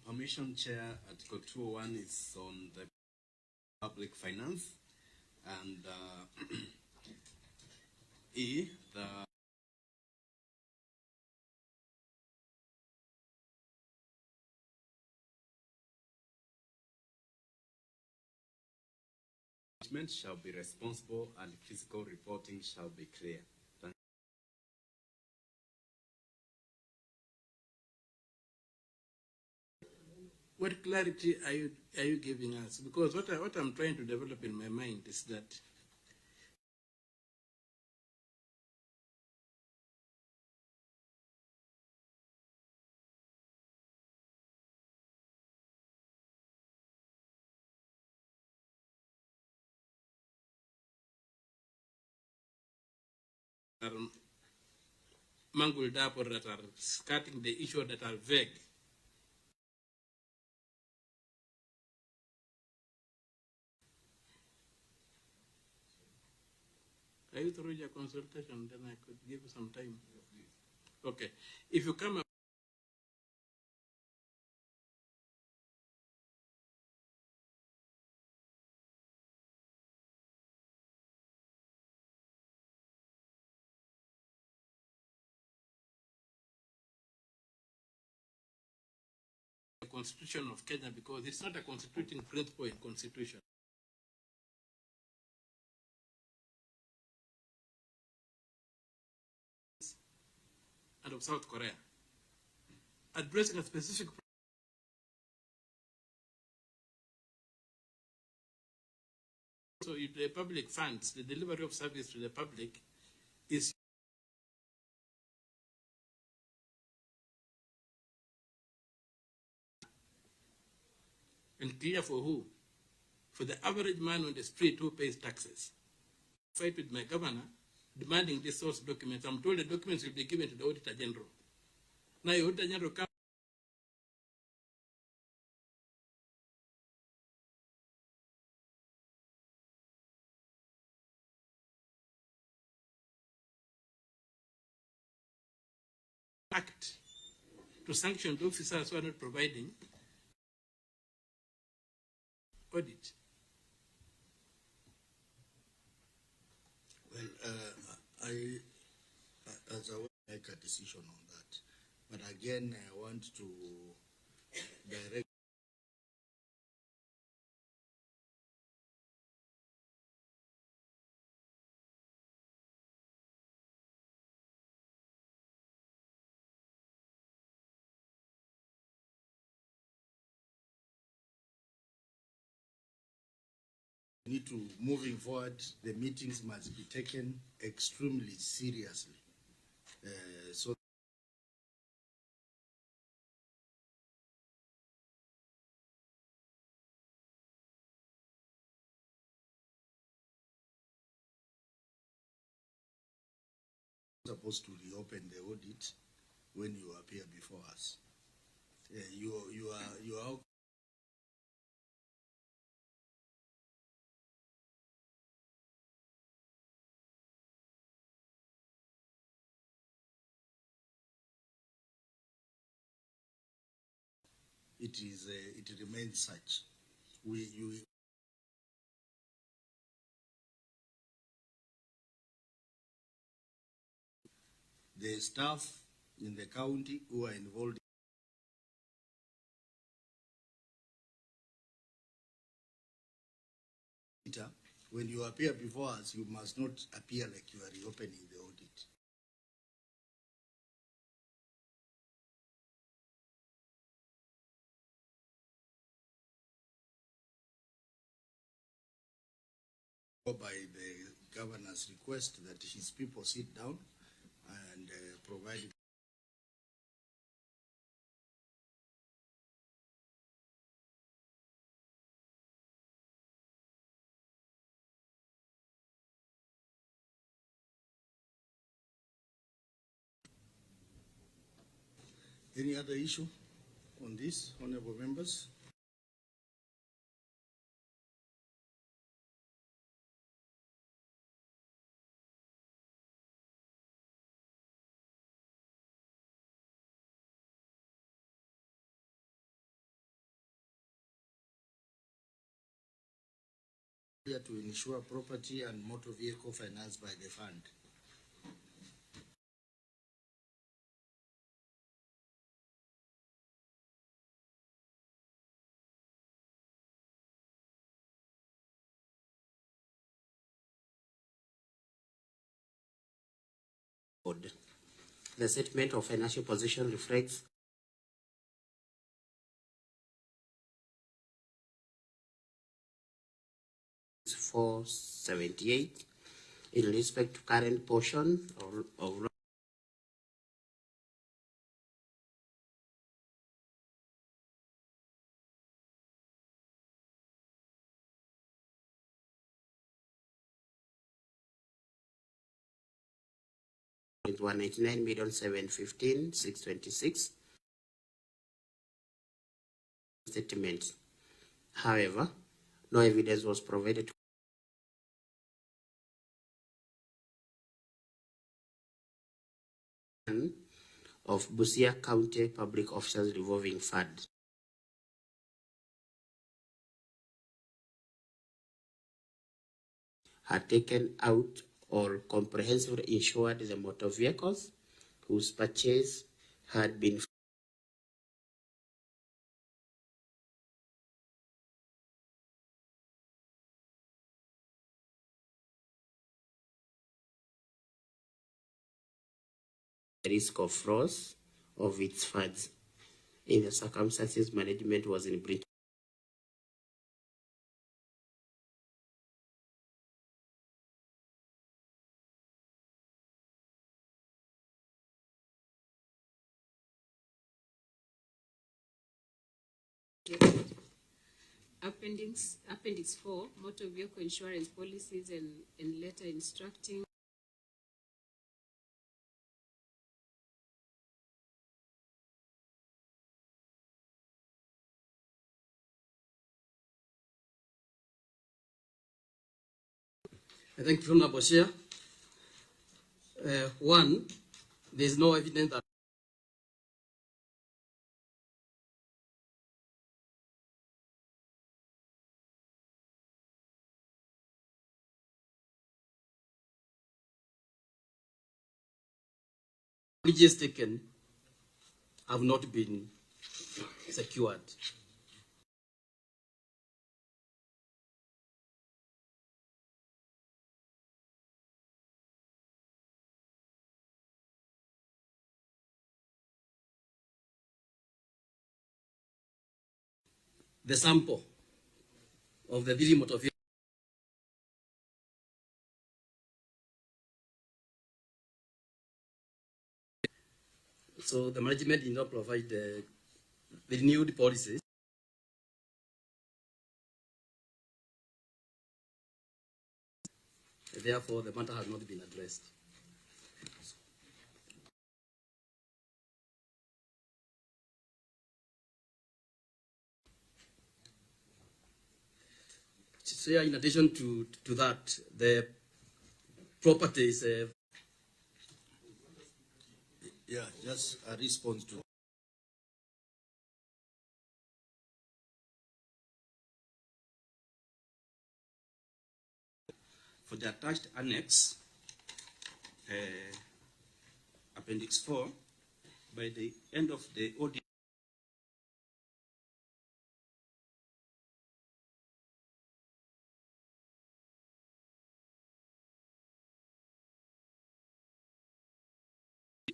Permission, Chair, Article 201 is on the public finance. And E, the management shall be responsible and physical reporting shall be clear. Thank What clarity are you giving us? Because what I'm trying to develop in my mind is that are mangled up or that are skirting the issue that are vague. Are you through your consultation? Then I could give you some time. Okay. If you come up the Constitution of Kenya, because it's not a constituting principle in Constitution. And of South Korea, addressing a specific so if the public funds, the delivery of service to the public is and clear for who? For the average man on the street who pays taxes. Fight with my governor demanding these source documents. I'm told the documents will be given to the Auditor General. Now the Auditor General comes act to sanction the officers who are not providing audit. Well, as I will make a decision on that, but again, I want to direct need to, moving forward, the meetings must be taken extremely seriously. So supposed to reopen the audit when you appear before us. You are it remains such. The staff in the county who are involved when you appear before us, you must not appear like you are reopening the audit. By the governor's request that his people sit down and provide any other issue on this, honorable members? Here to insure property and motor vehicle financed by the fund. The statement of financial position reflects $478 in respect to current portion of $199,715,626 statement. However, no evidence was provided of Busia County Public Officers Revolving Fund. Had taken out or comprehensively insured the motor vehicles whose purchase had been risk of loss of its funds. In the circumstances, management was in breach. Appendix 4, motor vehicle insurance policies and letter instructing I think from Naboshia, one, there is no evidence that packages taken have not been secured. The sample of the three motor vehicles. So the management did not provide the renewed policies. Therefore, the matter has not been addressed. So in addition to that, the properties. Yeah, just a response to. For the attached annex, Appendix 4, by the end of the audit,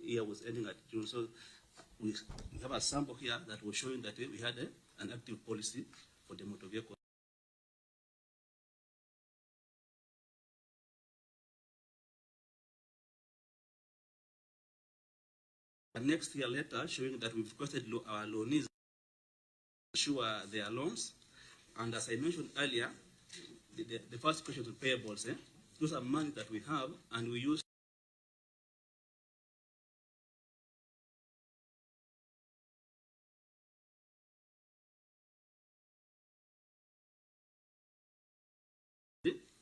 year was ending at June. So we have a sample here that was showing that we had an active policy for the motor vehicle. The next year letter showing that we've requested our loanees to ensure their loans. And as I mentioned earlier, the first question to payables, those are money that we have and we use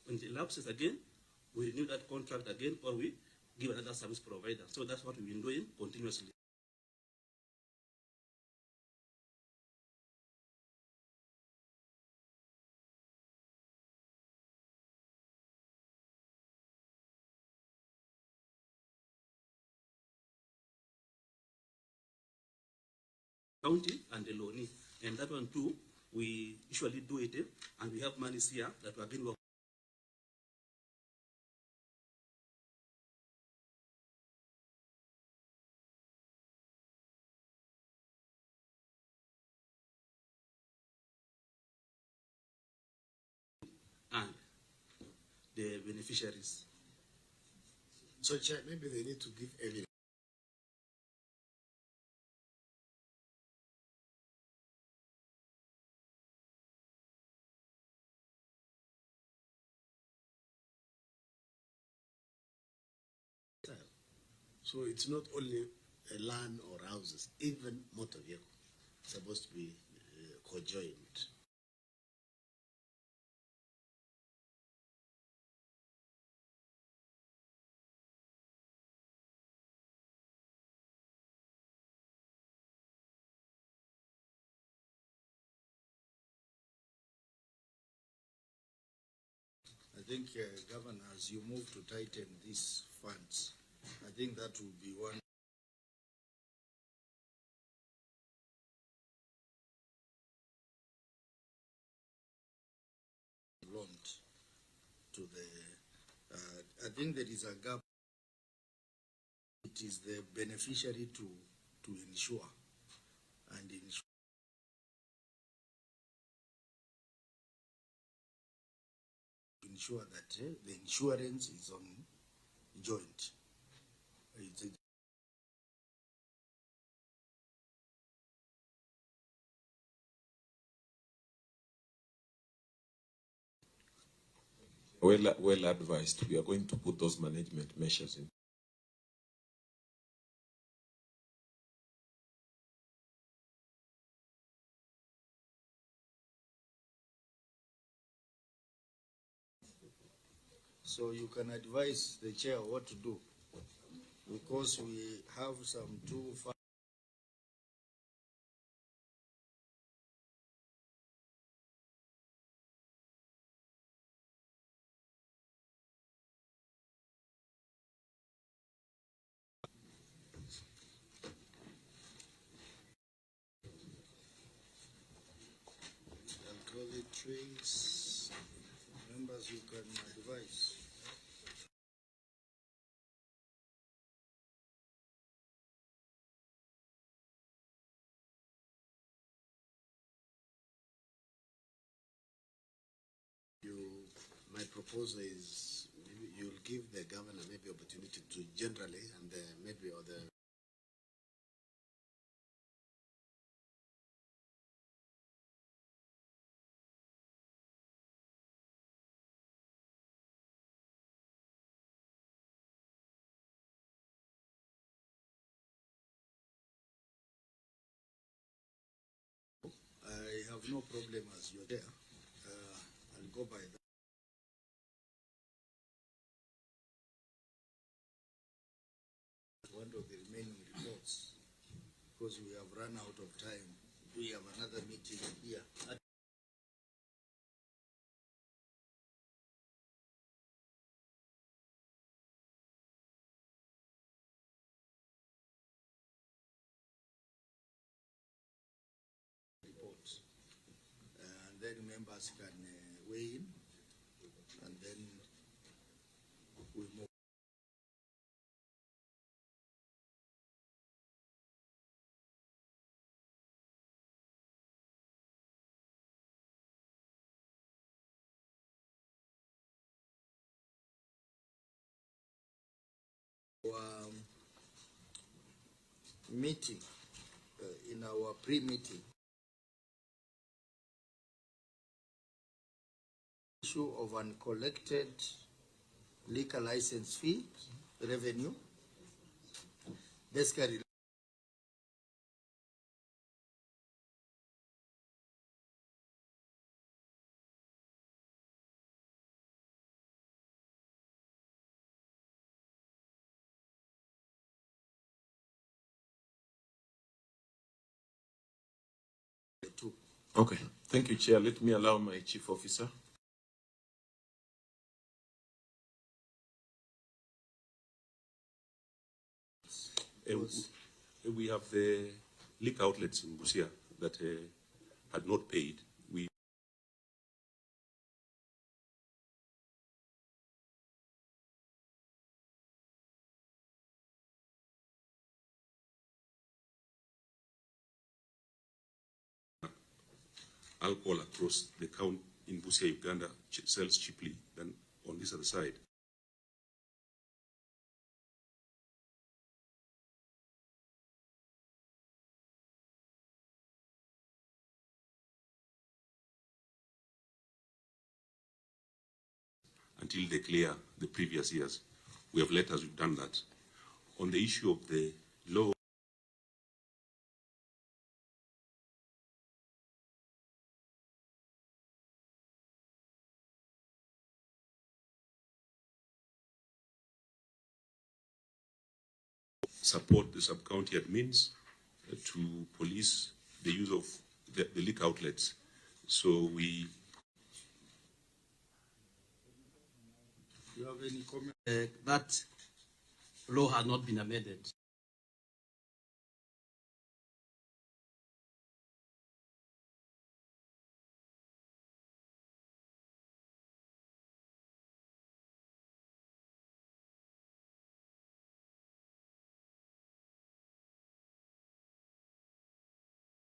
when it elapses again, we renew that contract again, or we give another service provider. So that's what we've been doing continuously. county and the loanee. And that one too, we usually do it, and we have monies here that we have been working. And the beneficiaries. So, Chair, maybe they need to give evidence. So it's not only land or houses, even motor vehicle supposed to be conjoined. I think, Governor, as you move to tighten these funds, I think that will be one. Loaned to the, I think there is a gap. It is the beneficiary to insure and ensure that the insurance is on joint. Well advised. We are going to put those management measures in. So you can advise the chair what to do, because we have some two. Alcoholic drinks. Members, you can advise. My proposal is maybe you'll give the governor maybe opportunity to generally and maybe other. I have no problem as you're there. I'll go by that. One of the remaining reports, because we have run out of time. We have another meeting here. Reports. And then members can weigh in, and then we move. Meeting, in our pre-meeting, issue of uncollected liquor license fee revenue, basically two. Okay. Thank you, Chair. Let me allow my Chief Officer. We have the leak outlets in Busia that had not paid, we alcohol across the count in Busia, Uganda, sells cheaply than on this other side. Until they clear the previous years. We have letters, we've done that. On the issue of the law, support the sub-county admins to police the use of the leak outlets. So we... Do you have any comment? That law has not been amended.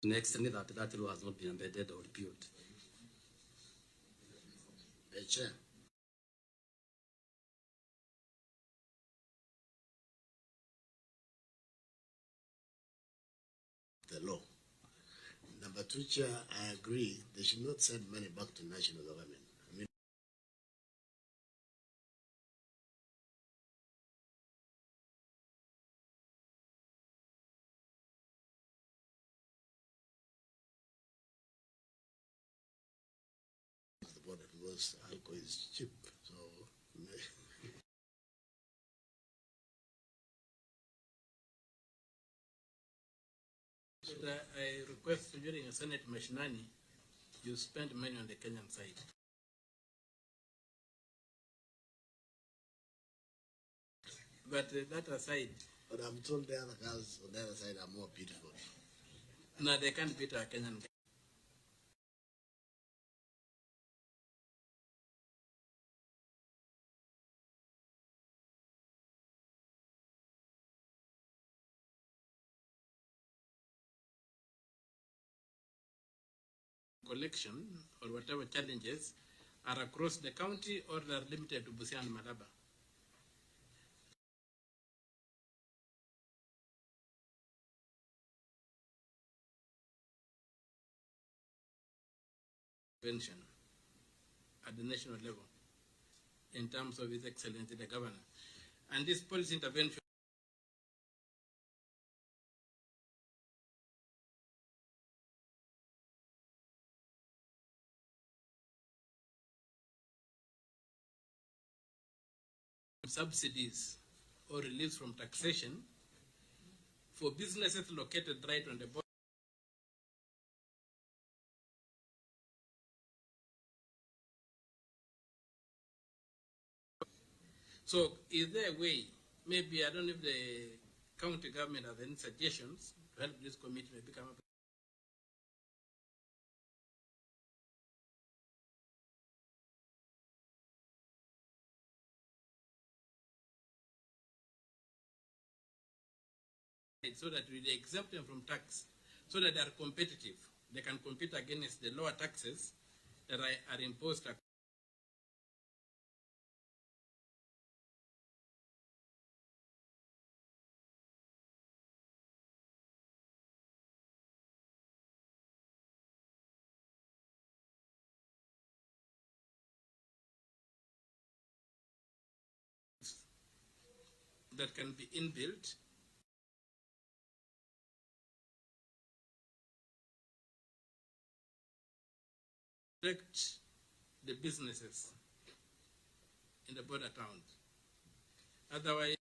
Next, that law has not been amended or repealed. Chair. The law. Number two, Chair, I agree. They should not send money back to national government. I mean, the border because alcohol is cheap. So I request during a Senate Mashinani, you spend money on the Kenyan side. But that aside... But I'm told the other girls on the other side are more beautiful. No, they can't beat our Kenyan. Collection or whatever challenges are across the county or they are limited to Busia and Malaba. Intervention at the national level in terms of His Excellency the Governor. And this policy intervention subsidies or reliefs from taxation for businesses located right on the border. So is there a way, maybe I don't know if the county government has any suggestions to help this committee maybe come up so that we exempt them from tax, so that they are competitive. They can compete against the lower taxes that are imposed. That can be inbuilt protect the businesses in the border towns. Otherwise,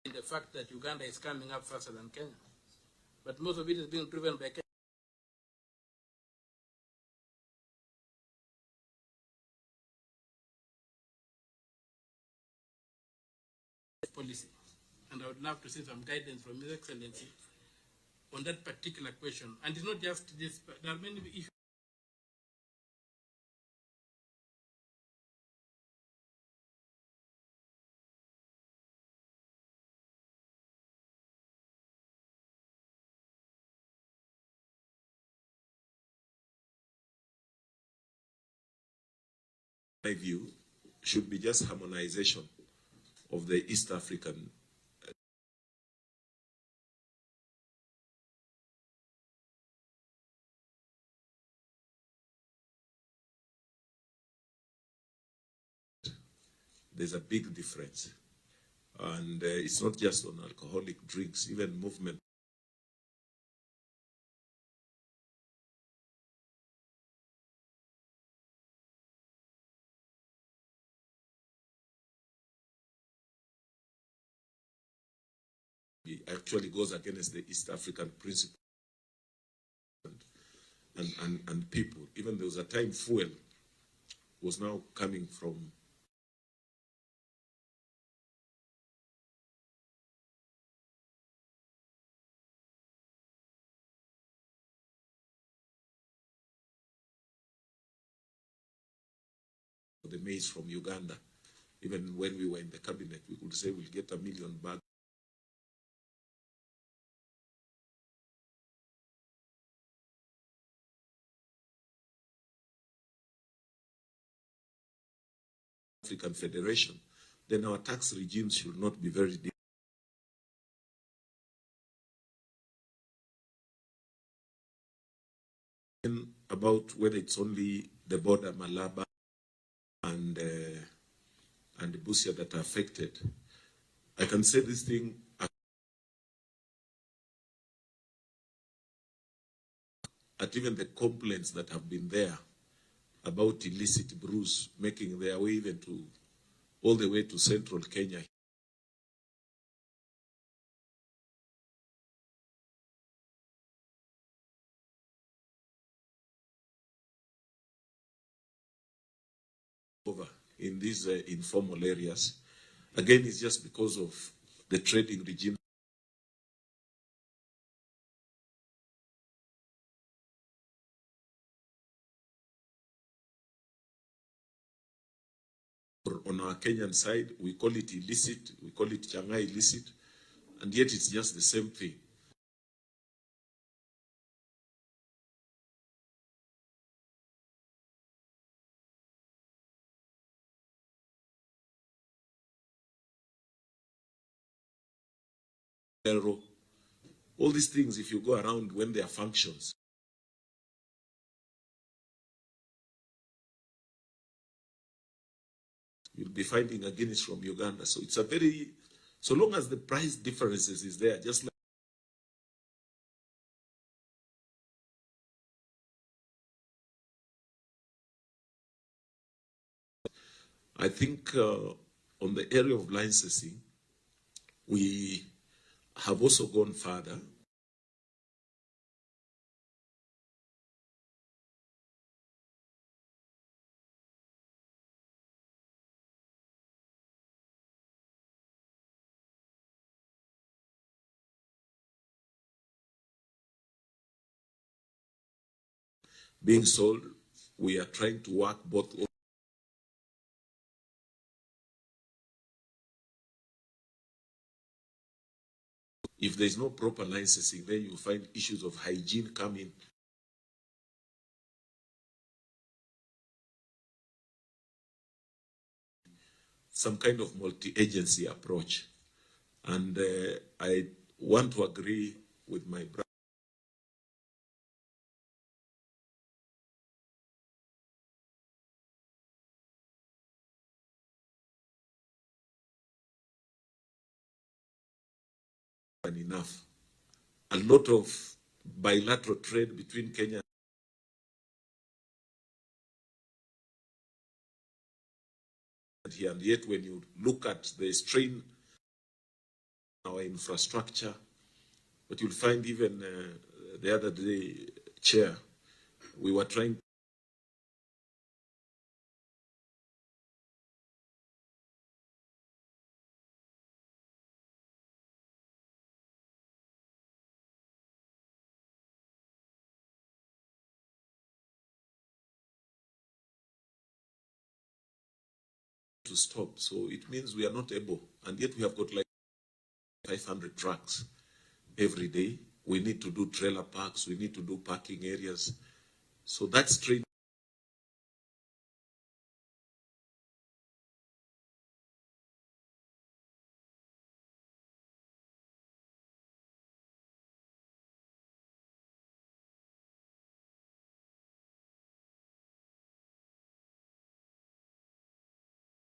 the fact that Uganda is coming up faster than Kenya, but most of it is being driven by Kenya. policy. And I would love to see some guidance from His Excellency on that particular question. And it's not just this, but there are many issues. My view should be just harmonization of the East African there's a big difference. And it's not just on alcoholic drinks, even movement. It actually goes against the East African principle and people. Even there was a time fuel was now coming from the maize from Uganda. Even when we were in the cabinet, we could say we'll get 1 million bags. African Federation, then our tax regime should not be very different. About whether it's only the border Malaba and Busia that are affected, I can say this thing at even the complaints that have been there about illicit brews making their way even to all the way to central Kenya. Over in these informal areas. Again, it's just because of the trading regime. On our Kenyan side, we call it illicit, we call it Shanghai illicit, and yet it's just the same thing. All these things, if you go around when there are functions, you'll be finding a Guinness from Uganda. So it's a very, so long as the price differences is there, just like I think on the area of licensing, we have also gone further. Being sold, we are trying to work both. If there is no proper licensing, then you find issues of hygiene coming. Some kind of multi-agency approach. And I want to agree with my brother. Enough. A lot of bilateral trade between Kenya and here, and yet when you look at the strain on our infrastructure, but you'll find even the other day, Chair, we were trying to stop. So it means we are not able, and yet we have got like 500 trucks every day. We need to do trailer parks, we need to do parking areas. So that's strain.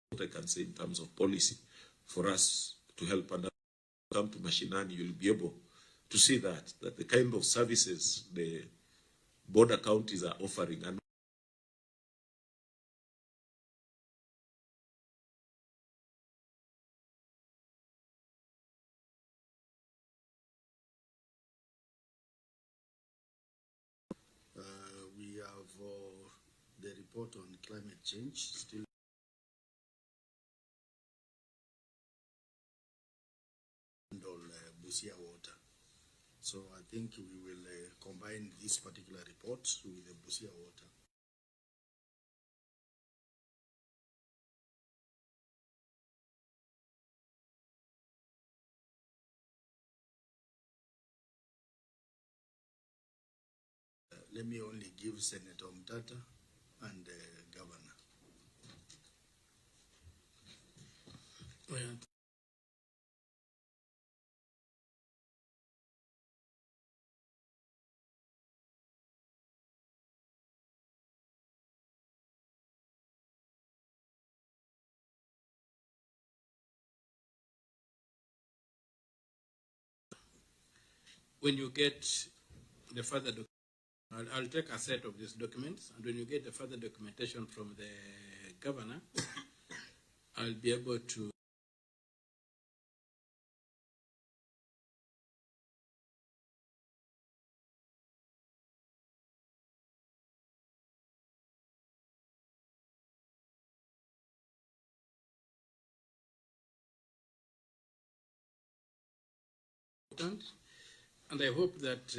What I can say in terms of policy for us to help and come to Mashinani, you'll be able to see that the kind of services the border counties are offering and we have the report on climate change still handle Busia water. So I think we will combine this particular report with the Busia water. Let me only give Senator Mtata and the Governor. When you get the further I'll take a set of these documents, and when you get the further documentation from the governor, I'll be able to and I hope that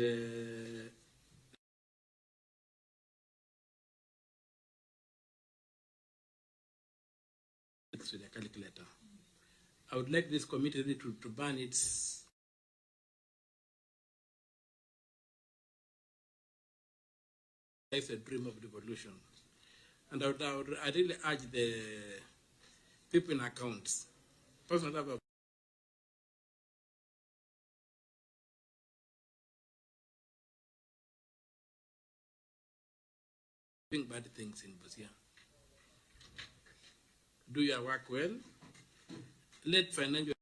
with a calculator. I would like this committee to ban its it's a dream of devolution. And I really urge the people in accounts, personal have doing bad things in Busia. Do your work well. Let financial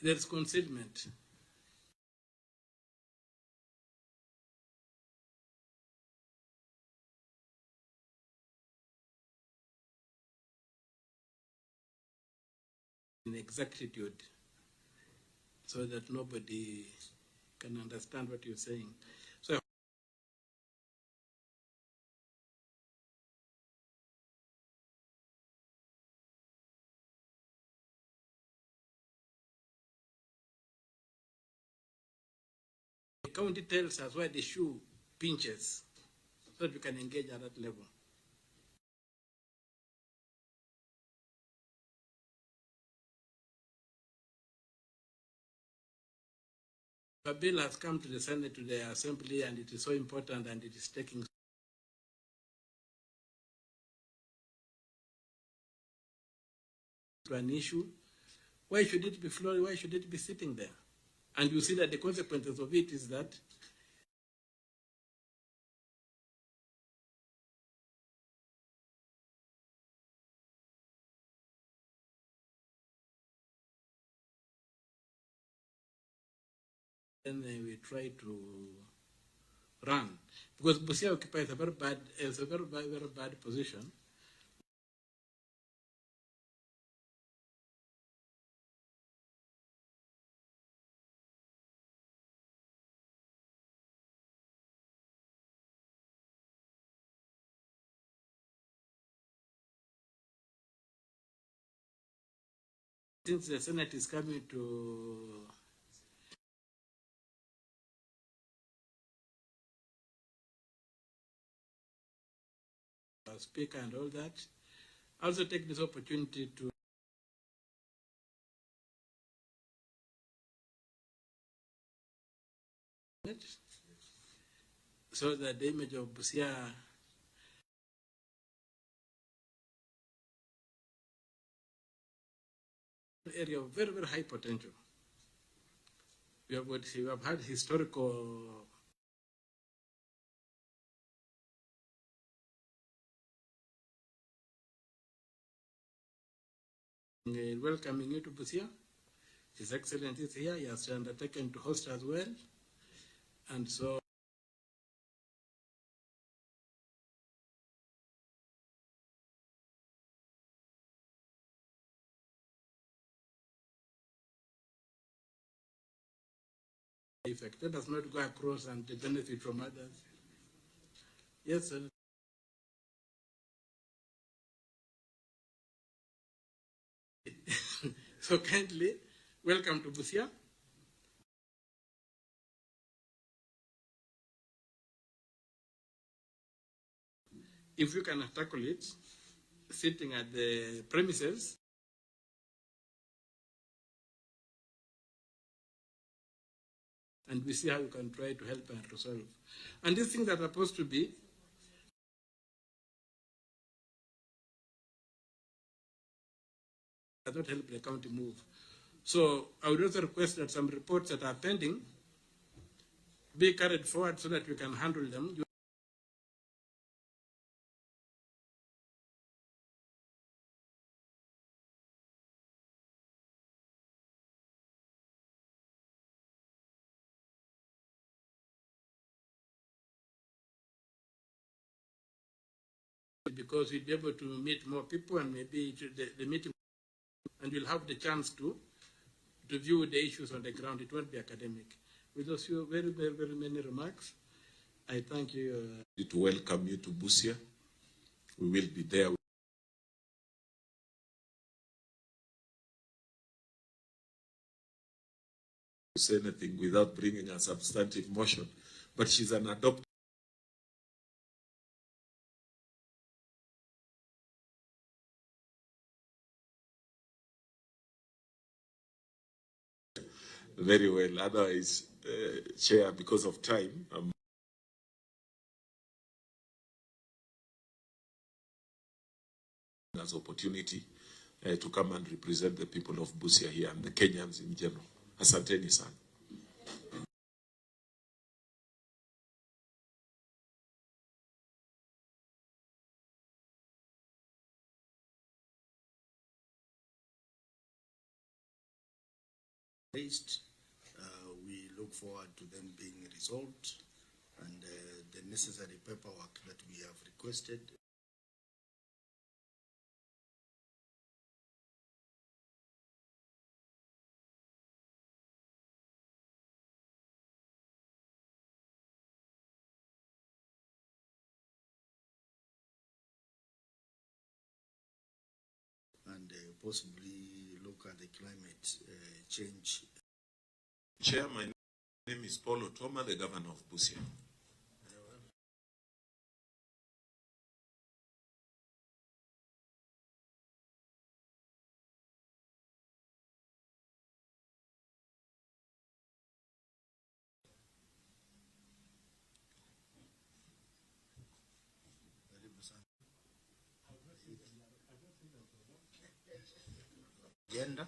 there's concealment. Inexactitude, so that nobody can understand what you're saying. So the county tells us where the shoe pinches, so that we can engage at that level. The bill has come to the Senate, to the Assembly, and it is so important, and it is taking to an issue. Why should it be flowing? Why should it be sitting there? And you see that the consequences of it is that then we try to run, because Busia occupies a very bad position. Since the Senate is coming to Speaker and all that, I also take this opportunity to so that the image of Busia area of very, very high potential. We have had historical welcoming you to Busia. His Excellency is here. He has undertaken to host as well. And so effect. Let us not go across and benefit from others. Yes, sir. So kindly welcome to Busia. If you can tackle it, sitting at the premises, and we see how you can try to help and resolve. And these things are supposed to be does not help the county move. So I would also request that some reports that are pending be carried forward so that we can handle them. Because we'll be able to meet more people and maybe the meeting, and we'll have the chance to view the issues on the ground. It won't be academic. With those few very, very, very many remarks, I thank you. To welcome you to Busia. We will be there. Say anything without bringing a substantive motion, but she's an adopted. Very well. Otherwise, Chair, because of time, as opportunity to come and represent the people of Busia here and the Kenyans in general. Asanteni sana. We look forward to them being resolved, and the necessary paperwork that we have requested. And possibly look at the climate change. Chair, my name is Paul Otuoma, the governor of Busia. Agenda.